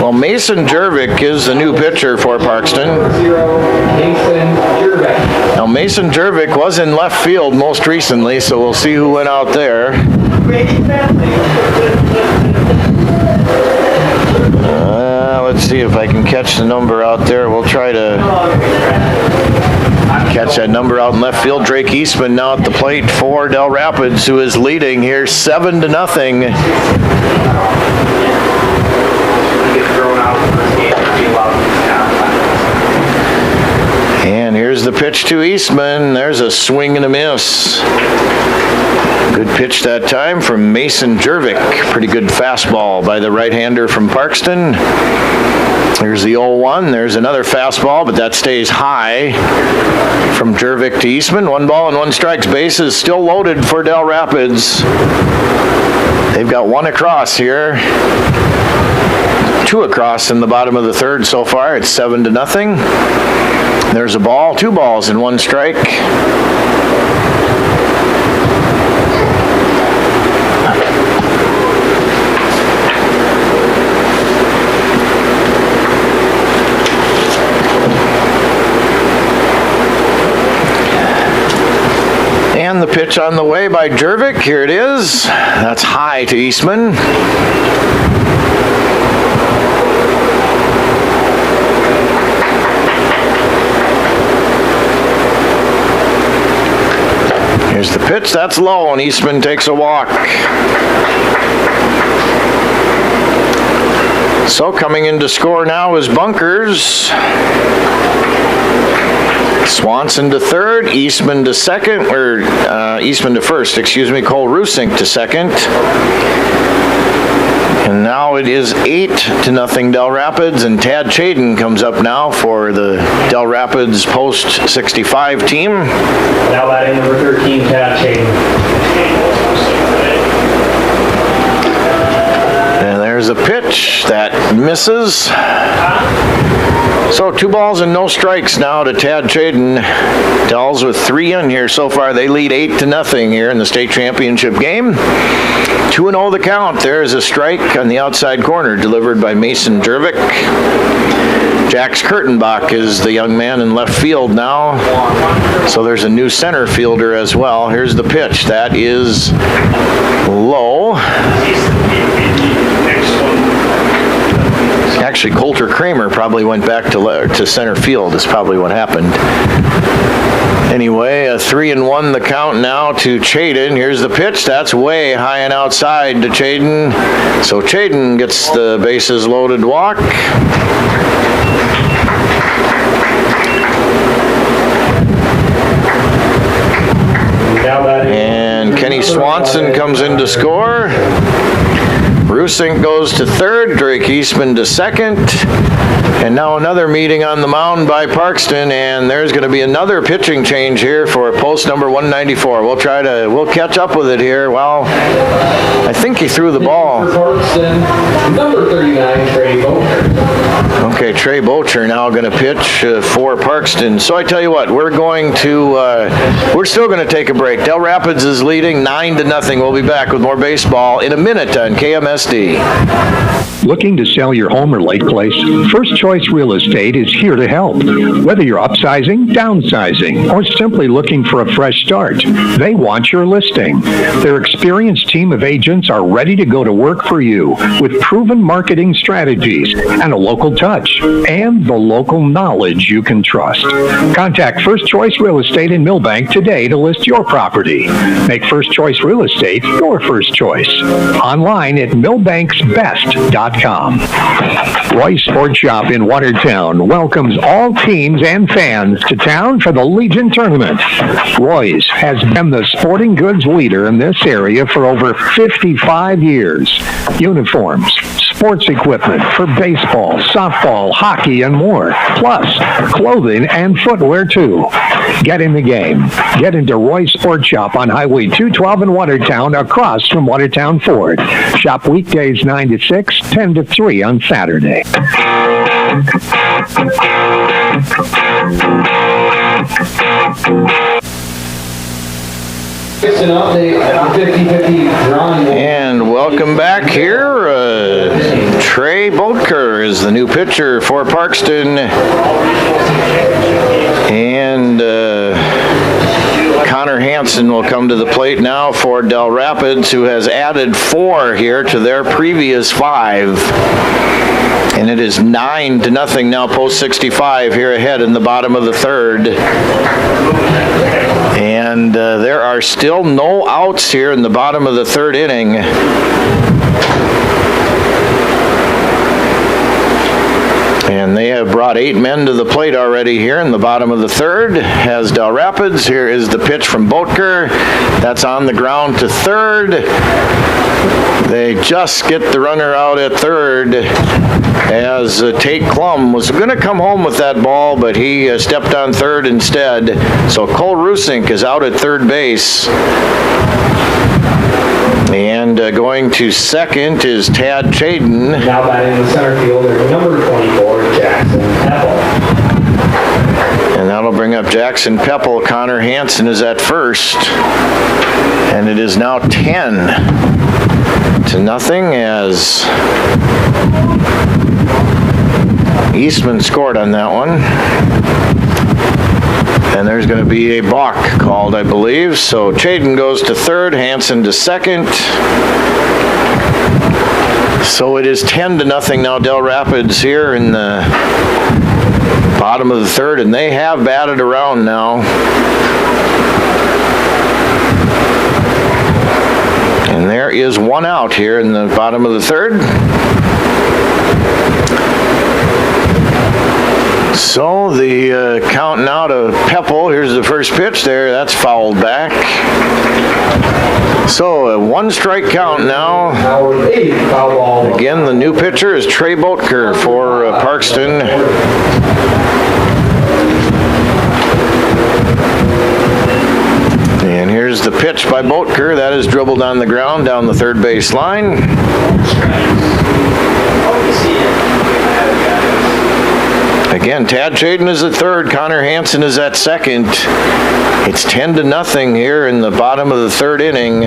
Well, Mason Jervik is the new pitcher for Parkston. Now, Mason Jervik was in left field most recently, so we'll see who went out there. Let's see if I can catch the number out there. We'll try to catch that number out in left field. Drake Eastman now at the plate for Del Rapids, who is leading here 7-0. And here's the pitch to Eastman. There's a swing and a miss. Good pitch that time from Mason Jervik. Pretty good fastball by the right-hander from Parkston. Here's the 0-1. There's another fastball, but that stays high from Jervik to Eastman. 1 ball and 1 strike. Bases still loaded for Del Rapids. They've got 1 across here. 2 across in the bottom of the 3rd so far. It's 7-0. There's a ball. 2 balls and 1 strike. And the pitch on the way by Jervik. Here it is. That's high to Eastman. Here's the pitch. That's low, and Eastman takes a walk. So coming in to score now is Bunkers. Swanson to 3rd, Eastman to 2nd, or Eastman to 1st, excuse me, Cole Rusink to 2nd. And now it is 8-0 Del Rapids, and Tad Chaden comes up now for the Del Rapids post 65 team. Now batting number 13, Tad Chaden. And there's a pitch that misses. So 2 balls and no strikes now to Tad Chaden. Dells with 3 in here so far. They lead 8-0 here in the state championship game. 2-0 the count. There's a strike on the outside corner delivered by Mason Jervik. Jax Kurtenbach is the young man in left field now. So there's a new center fielder as well. Here's the pitch. That is low. Actually, Coulter Kramer probably went back to center field is probably what happened. Anyway, a 3-1 the count now to Chaden. Here's the pitch. That's way high and outside to Chaden. So Chaden gets the bases loaded walk. And Kenny Swanson comes in to score. Rusink goes to 3rd, Drake Eastman to 2nd. And now another meeting on the mound by Parkston, and there's going to be another pitching change here for post number 194. We'll catch up with it here. Well, I think he threw the ball. Parkston, number 39, Trey Bowman. Okay, Trey Bocher now going to pitch for Parkston. So I tell you what, we're still going to take a break. Del Rapids is leading 9-0. We'll be back with more baseball in a minute on KMSD. Looking to sell your home or lake place? First Choice Real Estate is here to help. Whether you're upsizing, downsizing, or simply looking for a fresh start, they want your listing. Their experienced team of agents are ready to go to work for you with proven marketing strategies and a local touch and the local knowledge you can trust. Contact First Choice Real Estate in Milbank today to list your property. Make First Choice Real Estate your first choice. Online at milbanksbest.com. Roy's Sports Shop in Watertown welcomes all teams and fans to town for the Legion Tournament. Roy's has been the sporting goods leader in this area for over 55 years. Uniforms, sports equipment for baseball, softball, hockey, and more. Plus, clothing and footwear, too. Get in the game. Get into Roy's Sports Shop on Highway 212 in Watertown, across from Watertown Ford. Shop weekdays 9 to 6, 10 to 3 on Saturday. An update, 50-50 drawing. And welcome back here. Trey Bocher is the new pitcher for Parkston. And Connor Hansen will come to the plate now for Del Rapids, who has added 4 here to their previous 5. And it is 9-0 now, post 65 here ahead in the bottom of the third. And there are still no outs here in the bottom of the third inning. And they have brought 8 men to the plate already here in the bottom of the third. Has Del Rapids. Here is the pitch from Bocher. That's on the ground to third. They just get the runner out at third, as Tate Klum was going to come home with that ball, but he stepped on third instead. So Cole Rusink is out at third base. And going to second is Tad Chaden. Now batting in the center fielder, number 24, Jackson Pepple. And that'll bring up Jackson Pepple. Connor Hansen is at first. And it is now 10-0 as Eastman scored on that one. And there's going to be a balk called, I believe. So Chaden goes to third, Hansen to second. So it is 10-0 now, Del Rapids here in the bottom of the third, and they have batted around now. And there is 1 out here in the bottom of the third. So the count now to Pepple. Here's the first pitch there. That's fouled back. So a 1-strike count now. Again, the new pitcher is Trey Bocher for Parkston. And here's the pitch by Bocher. That is dribbled on the ground down the third base line. Again, Tad Chaden is at third. Connor Hansen is at second. It's 10-0 here in the bottom of the third inning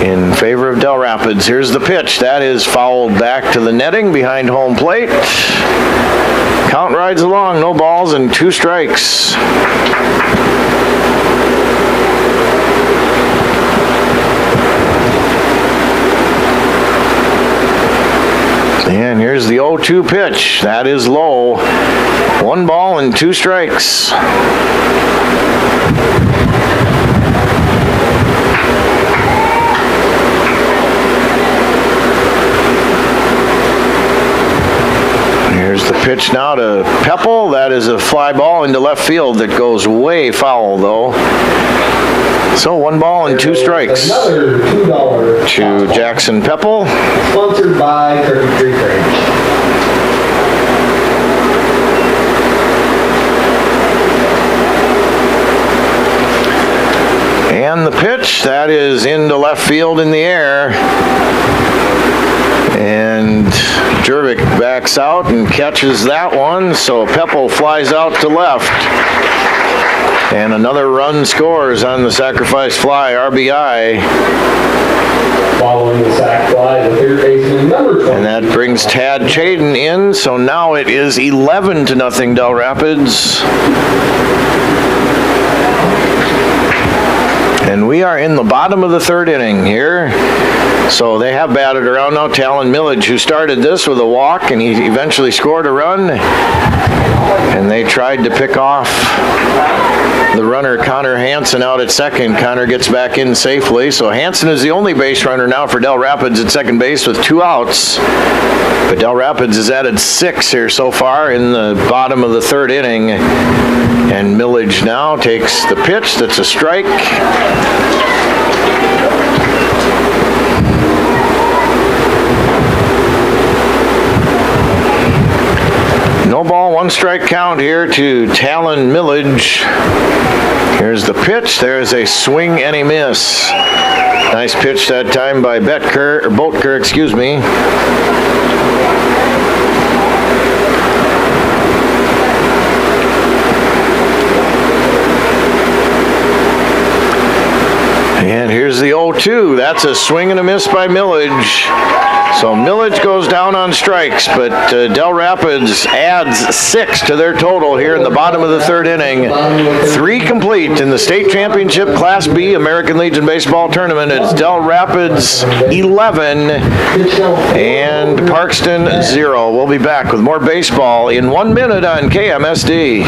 in favor of Del Rapids. Here's the pitch. That is fouled back to the netting behind home plate. Count rides along. No balls and 2 strikes. And here's the 0-2 pitch. That is low. 1 ball and 2 strikes. Here's the pitch now to Pepple. That is a fly ball into left field that goes way foul, though. So 1 ball and 2 strikes Another $2 to Jackson Pepple. Sponsored by Turkey Creek Ranch. And the pitch, that is into left field in the air. And And Jervik backs out and catches that one, so Peppo flies out to left. And another run scores on the sacrifice fly, RBI. Following the sac fly, the third baseman, number 20. And that brings Tad Chaden in, so now it is 11-0 Del Rapids. And we are in the bottom of the third inning here. So they have batted around now. Talon Millage, who started this with a walk, and he eventually scored a run. And they tried to pick off the runner, Connor Hansen, out at second. Connor gets back in safely. So Hansen is the only base runner now for Del Rapids at second base with 2 outs. But Del Rapids has added 6 here so far in the bottom of the third inning. And Millage now takes the pitch. That's a strike. No ball, 1 strike count here to Talon Millage. Here's the pitch. There's a swing and a miss. Nice pitch that time by Boetker, excuse me. And here's the 0-2. That's a swing and a miss by Millage. So Millage goes down on strikes, but Del Rapids adds 6 to their total here in the bottom of the third inning. 3 complete in the state championship Class B American Legion Baseball Tournament. It's Del Rapids 11 and Parkston 0. We'll be back with more baseball in 1 minute on KMSD.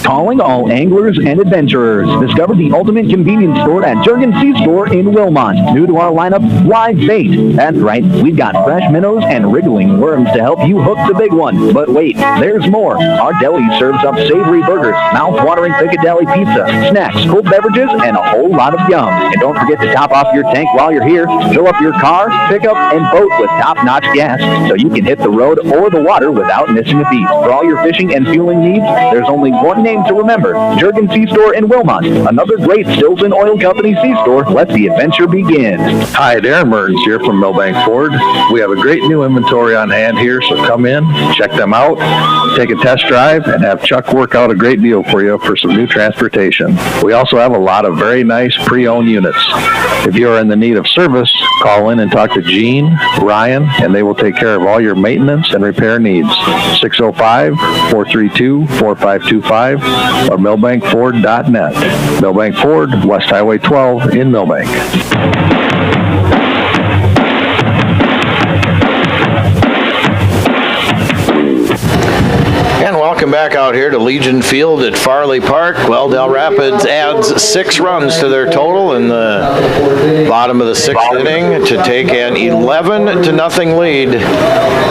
Calling all anglers and adventurers. Discover the ultimate convenience store at Jurgen C-Store in Wilmot. New to our lineup, live bait. That's right, we've got fresh minnows and wriggling worms to help you hook the big one. But wait, there's more. Our deli serves up savory burgers, mouth-watering Piccadilly pizza, snacks, cold beverages, and a whole lot of yum. And don't forget to top off your tank while you're here. Fill up your car, pickup, and boat with top-notch gas so you can hit the road or the water without missing a beat. For all your fishing and fueling needs, there's only one name to remember, Jurgen C-Store in Wilmot. Another great Stills and Oil Company C-Store. Let the adventure begin. Hi, Darren Mertens here from Milbank Ford. We have a great new inventory on hand here, so come in, check them out, take a test drive, and have Chuck work out a great deal for you for some new transportation. We also have a lot of very nice pre-owned units. If you are in the need of service, call in and talk to Gene, Ryan, and they will take care of all your maintenance and repair needs. 605-432-4525 or milbankford.net. Milbank Ford, West Highway 12 in Milbank. And welcome back out here to Legion Field at Farley Park. Well, Del Rapids adds 6 runs to their total in the bottom of the 6th inning to take an 11-0 lead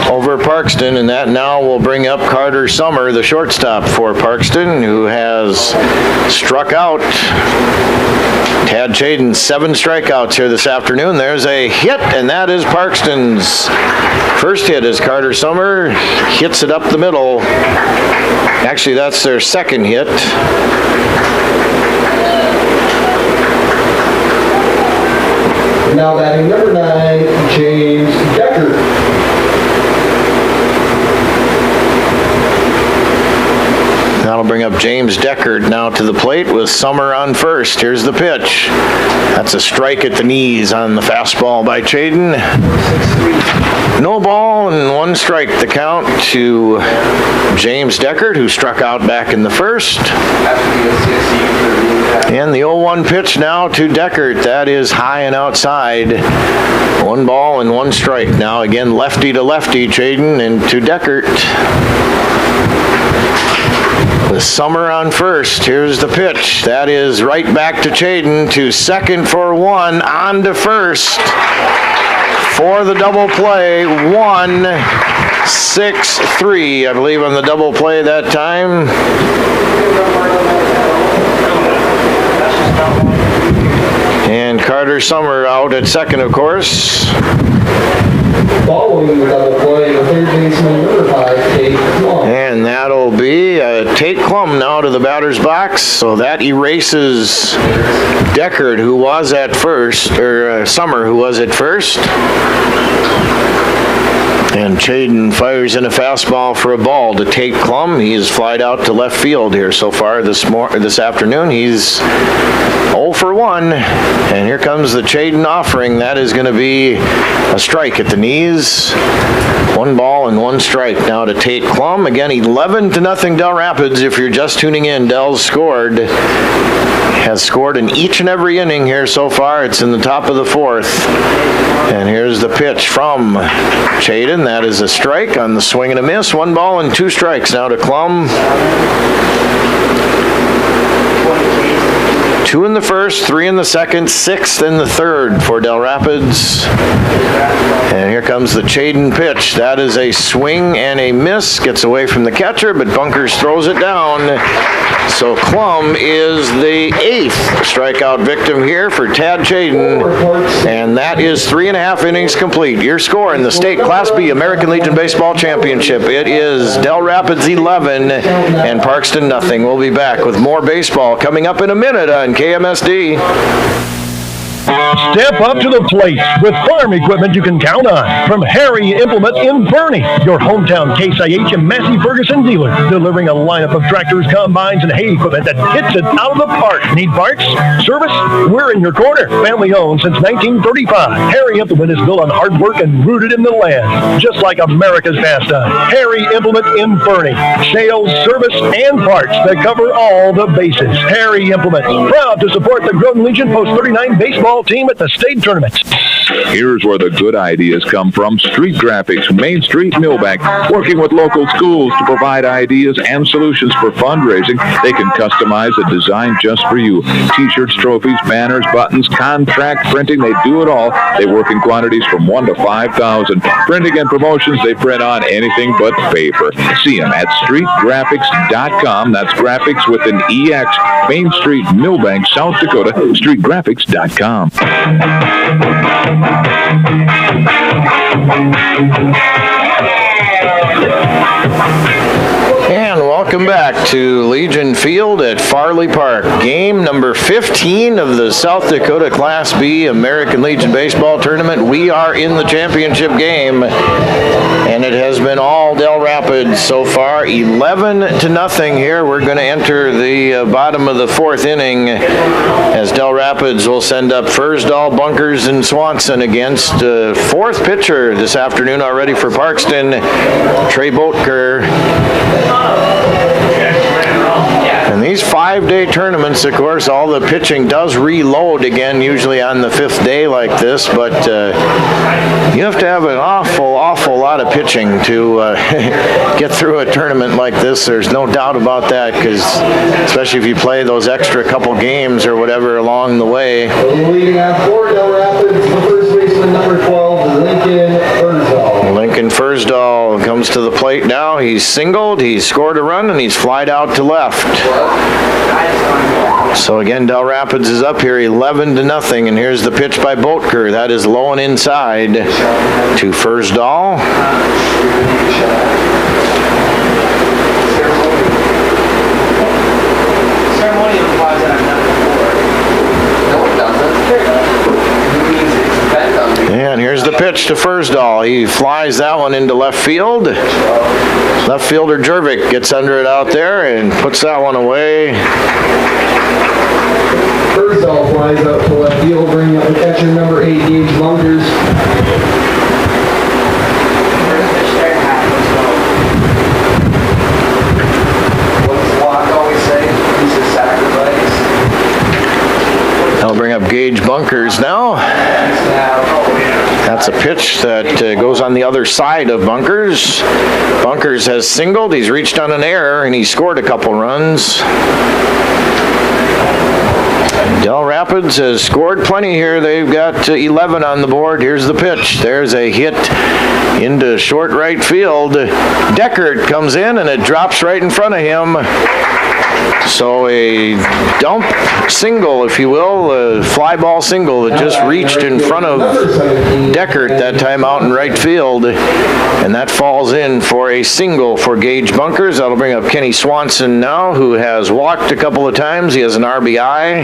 over Parkston, and that now will bring up Carter Summer, the shortstop for Parkston, who has struck out Tad Chaden. 7 strikeouts here this afternoon. There's a hit, and that is Parkston's first hit as Carter Summer hits it up the middle. Actually, that's their second hit. Now batting number 9, James Decker. That'll bring up James Deckard now to the plate with Summer on first. Here's the pitch. That's a strike at the knees on the fastball by Chaden. No ball and 1 strike the count to James Deckard, who struck out back in the first. And the 0-1 pitch now to Deckard. That is high and outside. 1 ball and 1 strike. Now again lefty to lefty, Chaden and to Deckard. With Summer on first, here's the pitch. That is right back to Chaden, to second for 1, on to first for the double play. 1-6-3, I believe, on the double play that time. And Carter Summer out at second, of course. Following the double play, the third baseman, number 5, Tate Klum. And that'll be Tate Klum now to the batter's box. So that erases Deckard, who was at first, or Summer, who was at first. And Chaden fires in a fastball for a ball to Tate Klum. He is flied out to left field here so far this afternoon. He's 0 for 1. And here comes the Chaden offering. That is going to be a strike at the knees. 1 ball and 1 strike now to Tate Klum. Again, 11-0 Del Rapids. If you're just tuning in, Del's has scored in each and every inning here so far. It's in the top of the 4th. And here's the pitch from Chaden. That is a strike on the swing and a miss. 1 ball and 2 strikes now to Klum. 2 in the first, 3 in the second, 6 in the third for Del Rapids. And here comes the Chaden pitch. That is a swing and a miss. Gets away from the catcher, but Bunkers throws it down. So Klum is the 8th strikeout victim here for Tad Chaden. And that is 3.5 innings complete. Your score in the state Class B American Legion Baseball Championship. It is Del Rapids 11 and Parkston nothing. We'll be back with more baseball coming up in a minute on KMSD. Step up to the plate with farm equipment you can count on. From Harry Implement in Fernie, your hometown Case IH and Massey Ferguson dealer, delivering a lineup of tractors, combines, and hay equipment that hits it out of the park. Need parts? Service? We're in your corner. Family owned since 1935. Harry Implement is built on hard work and rooted in the land, just like America's pastime. Harry Implement in Fernie. Sales, service, and parts that cover all the bases. Harry Implement, proud to support the Groton Legion Post 39 baseball team at the state tournament. Here's where the good ideas come from. Street Graphics, Main Street, Milbank, working with local schools to provide ideas and solutions for fundraising. They can customize a design just for you. T-shirts, trophies, banners, buttons, contract printing, they do it all. They work in quantities from 1 to 5,000. Printing and promotions, they print on anything but paper. See them at streetgraphics.com. That's graphics with an EX. Main Street, Milbank, South Dakota, streetgraphics.com. And welcome back to Legion Field at Farley Park. Game number 15 of the South Dakota Class B American Legion Baseball Tournament. We are in the championship game, and it has been all Del Rapids so far. 11-0 here. We're going to enter the bottom of the 4th inning as Del Rapids will send up Fursdahl, Bunkers, and Swanson against 4th pitcher this afternoon already for Parkston, Trey Boatker. And these 5-day tournaments, of course, all the pitching does reload again, usually on the 5th day like this, but you have to have an awful lot of pitching to get through a tournament like this. There's no doubt about that, because especially if you play those extra couple games or whatever along the way. Leading on for Del Rapids, the first baseman, number 12, Lincoln Fursdahl. Lincoln Fursdahl comes to the plate now. He's singled, he's scored a run, and he's flied out to left. So again, Del Rapids is up here 11-0, and here's the pitch by Boatker. That is low and inside to Fursdahl. And here's the pitch to Fursdahl. He flies that one into left field. Left fielder Jervik gets under it out there and puts that one away. Fursdahl flies up to left field, bringing up the catcher, number 8, Gage Bunkers. That'll bring up Gage Bunkers now. That's a pitch that goes on the other side of Bunkers. Bunkers has singled, he's reached on an error, and he scored a couple runs. Del Rapids has scored plenty here. They've got 11 on the board. Here's the pitch. There's a hit into short right field. Deckert comes in, and it drops right in front of him. So a dump single, if you will, a fly ball single that just reached in front of Deckert that time out in right field. And that falls in for a single for Gage Bunkers. That'll bring up Kenny Swanson now, who has walked a couple of times. He has an RBI,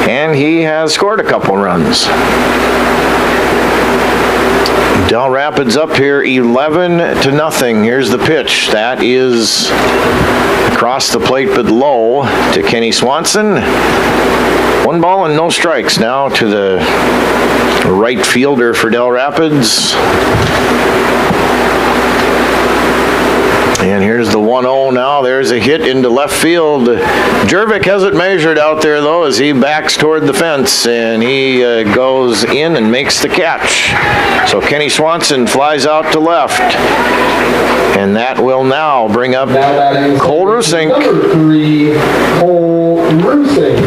and he has scored a couple runs. Del Rapids up here 11-0. Here's the pitch. That is across the plate but low to Kenny Swanson. 1 ball and no strikes now to the right fielder for Del Rapids. And here's the 1-0 now. There's a hit into left field. Jervik has it measured out there, though, as he backs toward the fence, and he goes in and makes the catch. So Kenny Swanson flies out to left. And that will now bring up Cole Rusink. Number 3, Cole Rusink.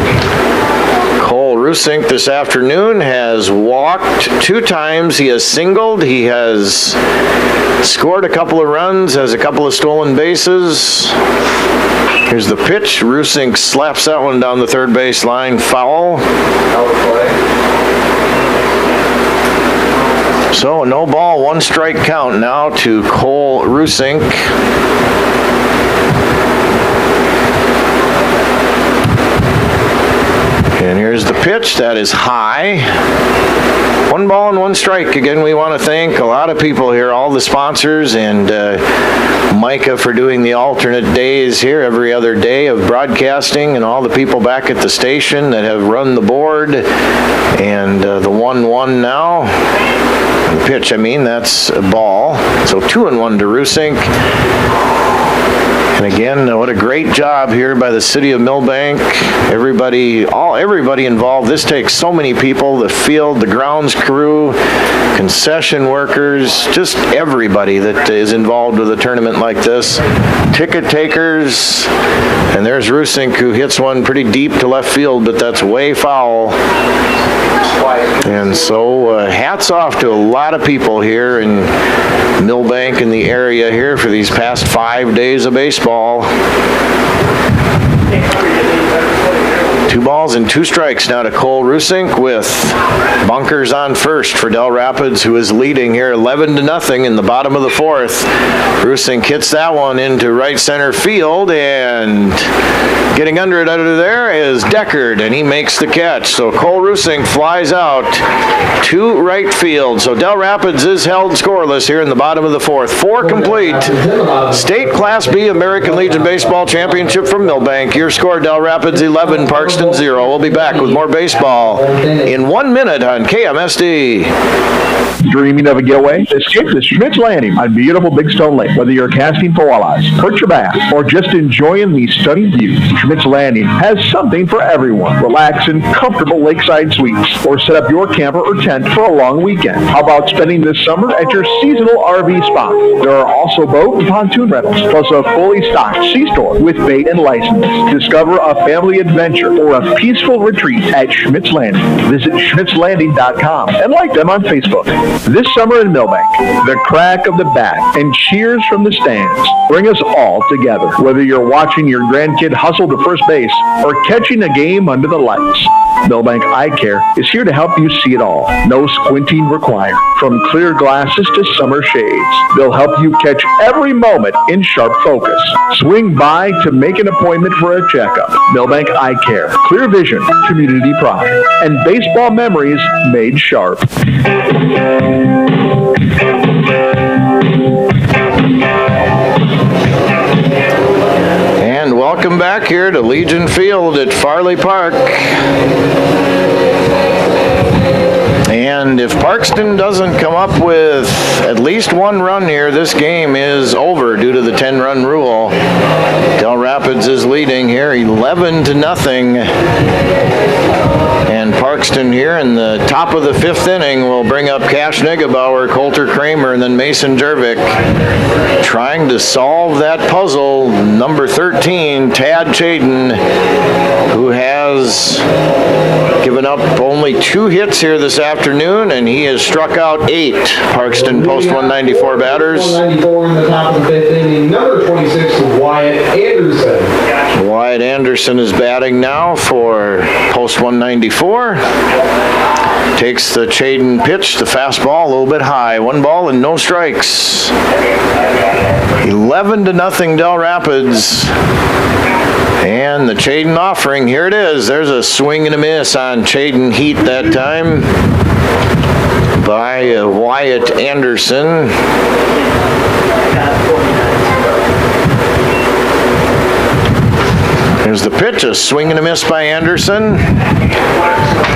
Cole Rusink this afternoon has walked 2 times. He has singled. He has scored a couple of runs, has a couple of stolen bases. Here's the pitch. Rusink slaps that one down the third base line. Foul. So no ball, 1 strike count now to Cole Rusink. And here's the pitch. That is high. 1 ball and 1 strike. Again, we want to thank a lot of people here, all the sponsors, and Micah for doing the alternate days here, every other day of broadcasting, and all the people back at the station that have run the board. And the 1-1 now. The pitch, that's a ball. So 2-1 to Rusink. And again, what a great job here by the city of Milbank. Everybody involved. This takes so many people, the field, the grounds crew, concession workers, just everybody that is involved with a tournament like this. Ticket takers. And there's Rusink, who hits one pretty deep to left field, but that's way foul. And so hats off to a lot of people here in Milbank and the area here for these past 5 days of baseball. 2 balls and 2 strikes now to Cole Rusink, with bunkers on first for Del Rapids, who is leading here 11-0 in the bottom of the 4th. Rusink hits that one into right center field, and getting under there is Deckard, and he makes the catch. So Cole Rusink flies out to right field. So Del Rapids is held scoreless here in the bottom of the 4th. 4 complete. State Class B American Legion Baseball Championship from Milbank. Your score, Del Rapids 11, Parkston 0. We'll be back with more baseball in 1 minute on KMSD. Dreaming of a getaway? Escape to Schmidt's Landing on beautiful Big Stone Lake. Whether you're casting for walleyes, perch your bass, or just enjoying the stunning views, Schmidt's Landing has something for everyone. Relax in comfortable lakeside suites, or set up your camper or tent for a long weekend. How about spending this summer at your seasonal RV spot? There are also boat and pontoon rentals, plus a fully stocked C-store with bait and license. Discover a family adventure or a peaceful retreat at Schmidt's Landing. Visit schmidtslanding.com and like them on Facebook. This summer in Milbank, the crack of the bat and cheers from the stands bring us all together. Whether you're watching your grandkid hustle to first base or catching a game under the lights, Milbank Eye Care is here to help you see it all. No squinting required. From clear glasses to summer shades, they'll help you catch every moment in sharp focus. Swing by to make an appointment for a checkup. Milbank Eye Care. Clear vision, community pride, and baseball memories made sharp. And welcome back here to Legion Field at Farley Park. And if Parkston doesn't come up with at least 1 run here, this game is over due to the 10-run rule. Del Rapids is leading here 11-0. And Parkston here in the top of the 5th inning will bring up Cash Negebauer, Coulter Kramer, and then Mason Jervik, trying to solve that puzzle. Number 13, Tad Chaden, who has given up only 2 hits here this afternoon, and he has struck out 8 Parkston post 194 batters. 194 in the top of the 5th inning. Number 26, Wyatt Anderson. Wyatt Anderson is batting now for post 194. Takes the Chaden pitch, the fastball a little bit high. 1 ball and no strikes. 11-0 Del Rapids. And the Chaden offering, here it is. There's a swing and a miss on Chaden Heat that time. by Wyatt Anderson. Here's the pitch, a swing and a miss by Anderson.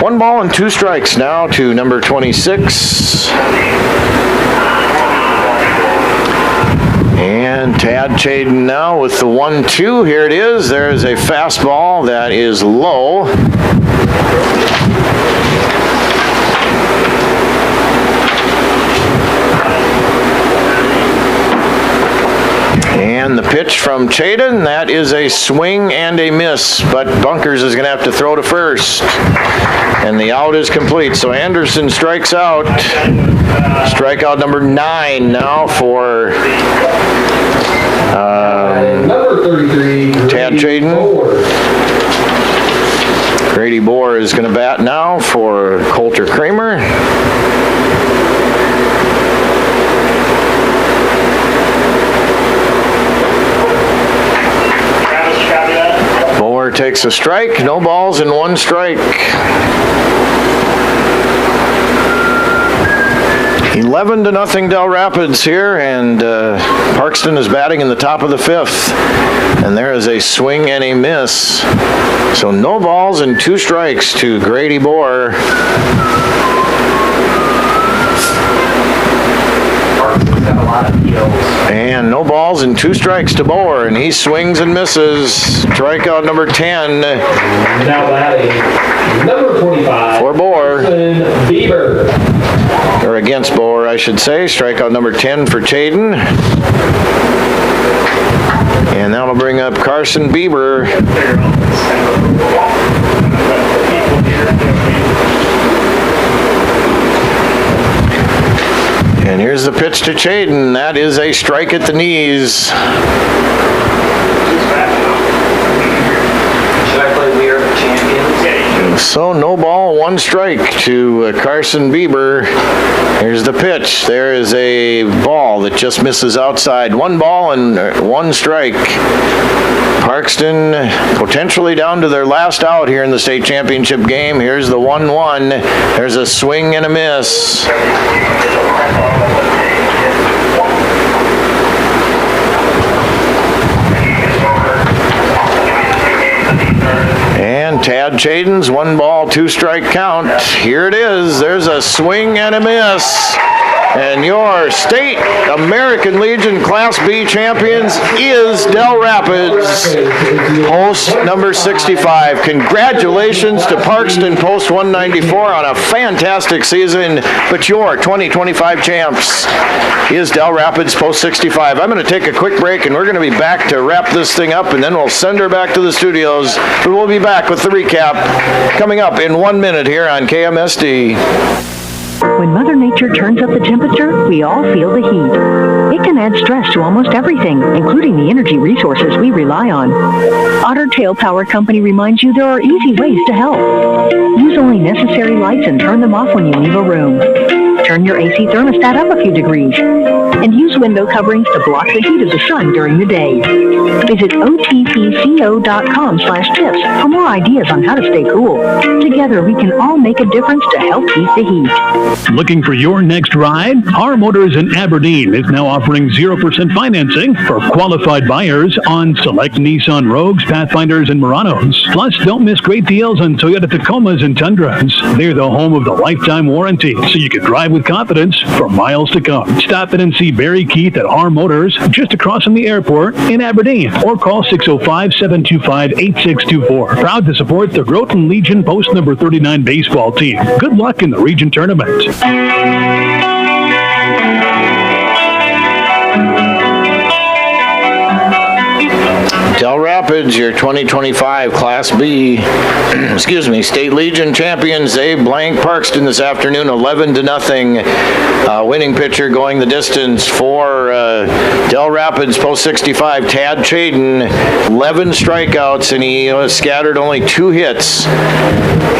1 ball and 2 strikes now to number 26. And Tad Chaden now with the 1-2. Here it is. There's a fastball that is low. And the pitch from Chaden, that is a swing and a miss, but Bunkers is going to have to throw to first. And the out is complete, so Anderson strikes out. Strikeout number 9 now for number 33, Tad Chaden. Grady Bohr is going to bat now for Coulter Kramer. Bohr takes a strike, no balls and 1 strike. 11-0 Del Rapids here, and Parkston is batting in the top of the 5th. And there is a swing and a miss. So no balls and 2 strikes to Grady Bohr. And no balls and 2 strikes to Bohr, and he swings and misses. Strikeout number 10. Now batting, number 25. For Bohr. Bieber. Or against Bohr, I should say. Strikeout number 10 for Chaden. And that'll bring up Carson Bieber. And here's the pitch to Chaden. That is a strike at the knees. Should I play We Are the Champions? So no ball, 1 strike to Carson Bieber. Here's the pitch. There is a ball that just misses outside. 1 ball and 1 strike. Parkston potentially down to their last out here in the state championship game. Here's the 1-1. There's a swing and a miss. And Tad Chaden's 1 ball, 2 strike count. Here it is. There's a swing and a miss. And your state American Legion Class B champions is Del Rapids, post number 65. Congratulations to Parkston, post 194, on a fantastic season. But your 2025 champs is Del Rapids, post 65. I'm going to take a quick break, and we're going to be back to wrap this thing up, and then we'll send her back to the studios. But we'll be back with the recap coming up in 1 minute here on KMSD. When Mother Nature turns up the temperature, we all feel the heat. It can add stress to almost everything, including the energy resources we rely on. Otter Tail Power Company reminds you there are easy ways to help. Use only necessary lights and turn them off when you leave a room. Turn your AC thermostat up a few degrees. And use window coverings to block the heat of the sun during the day. Visit otpco.com/tips for more ideas on how to stay cool. Together, we can all make a difference to help keep the heat. Looking for your next ride? Our Motors in Aberdeen is now offering 0% financing for qualified buyers on select Nissan Rogues, Pathfinders, and Muranos. Plus, don't miss great deals on Toyota Tacomas and Tundras. They're the home of the lifetime warranty, so you can drive with confidence for miles to come. Stop in and see Barry Keith at R Motors, just across from the airport in Aberdeen, or call 605-725-8624. Proud to support the Groton Legion Post number 39 baseball team. Good luck in the region tournament. Del Rapids, your 2025 Class B, State Legion champions. They blank Parkston this afternoon, 11-0. Winning pitcher going the distance for Del Rapids, post 65, Tad Chaden, 11 strikeouts, and he scattered only 2 hits.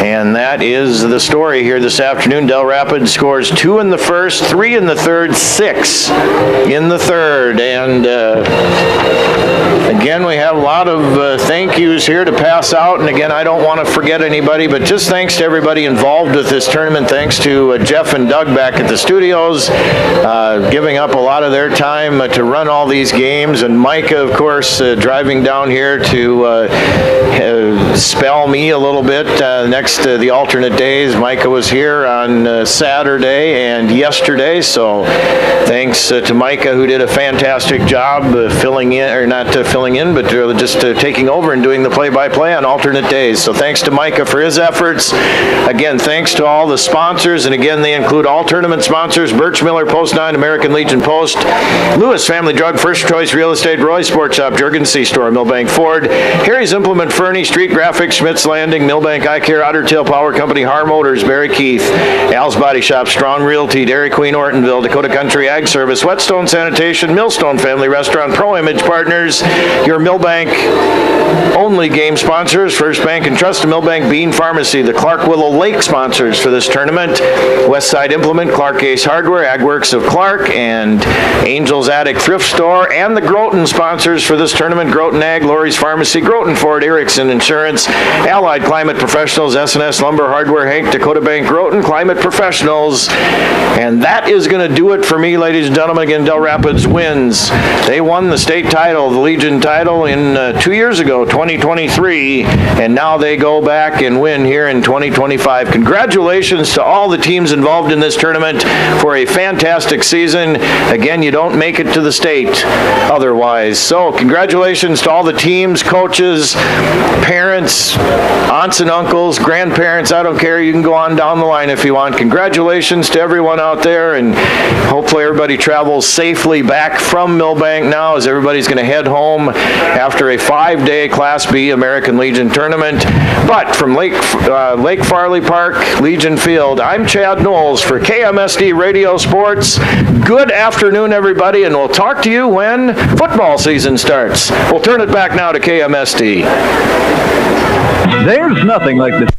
And that that is the story here this afternoon. Del Rapids scores 2 in the first, 3 in the third, 6 in the third. And again, we have a lot of thank yous here to pass out. And again, I don't want to forget anybody, but just thanks to everybody involved with this tournament. Thanks to Jeff and Doug back at the studios, giving up a lot of their time to run all these games. And Micah, of course, driving down here to spell me a little bit next to the alternate days. Micah was here on Saturday and yesterday, so thanks to Micah, who did a fantastic job filling in, or not filling in, but just taking over and doing the play-by-play on alternate days. So thanks to Micah for his efforts. Again, thanks to all the sponsors, and again, they include all tournament sponsors: Birch Miller, Post 9, American Legion Post, Lewis Family Drug, First Choice Real Estate, Roy Sports Shop, Jurgen C-Store, Milbank Ford, Harry's Implement Fernie, Street Graphics, Schmidt's Landing, Milbank Eye Care, Otter Tail Power Company, Har Motors, Barry Keith, Al's Body Shop, Strong Realty, Dairy Queen, Ortonville, Dakota Country Ag Service, Whetstone Sanitation, Millstone Family Restaurant, Pro Image Partners, your Milbank only game sponsors, First Bank and Trust, Milbank Bean Pharmacy, the Clark Willow Lake sponsors for this tournament, Westside Implement, Clark Ace Hardware, AgWorks of Clark, and Angels Attic Thrift Store, and the Groton sponsors for this tournament: Groton Ag, Lori's Pharmacy, Groton Ford, Erickson Insurance, Allied Climate Professionals, S&S Lumber Hardware, Hank, Dakota Bank, Groton Climate Professionals. And that is going to do it for me, ladies and gentlemen. Again, Del Rapids wins. They won the state title, the Legion title, in 2 years ago, 2023, and now they go back and win here in 2025. Congratulations to all the teams involved in this tournament for a fantastic season. Again, you don't make it to the state otherwise. So congratulations to all the teams, coaches, parents, aunts and uncles, grandparents. I don't care. You can go on down the line if you want. Congratulations to everyone out there, and hopefully everybody travels safely back from Milbank now, as everybody's going to head home after a 5-day Class B American Legion tournament. But from Lake Farley Park, Legion Field, I'm Chad Knowles for KMSD Radio Sports. Good afternoon, everybody, and we'll talk to you when football season starts. We'll turn it back now to KMSD. There's nothing like the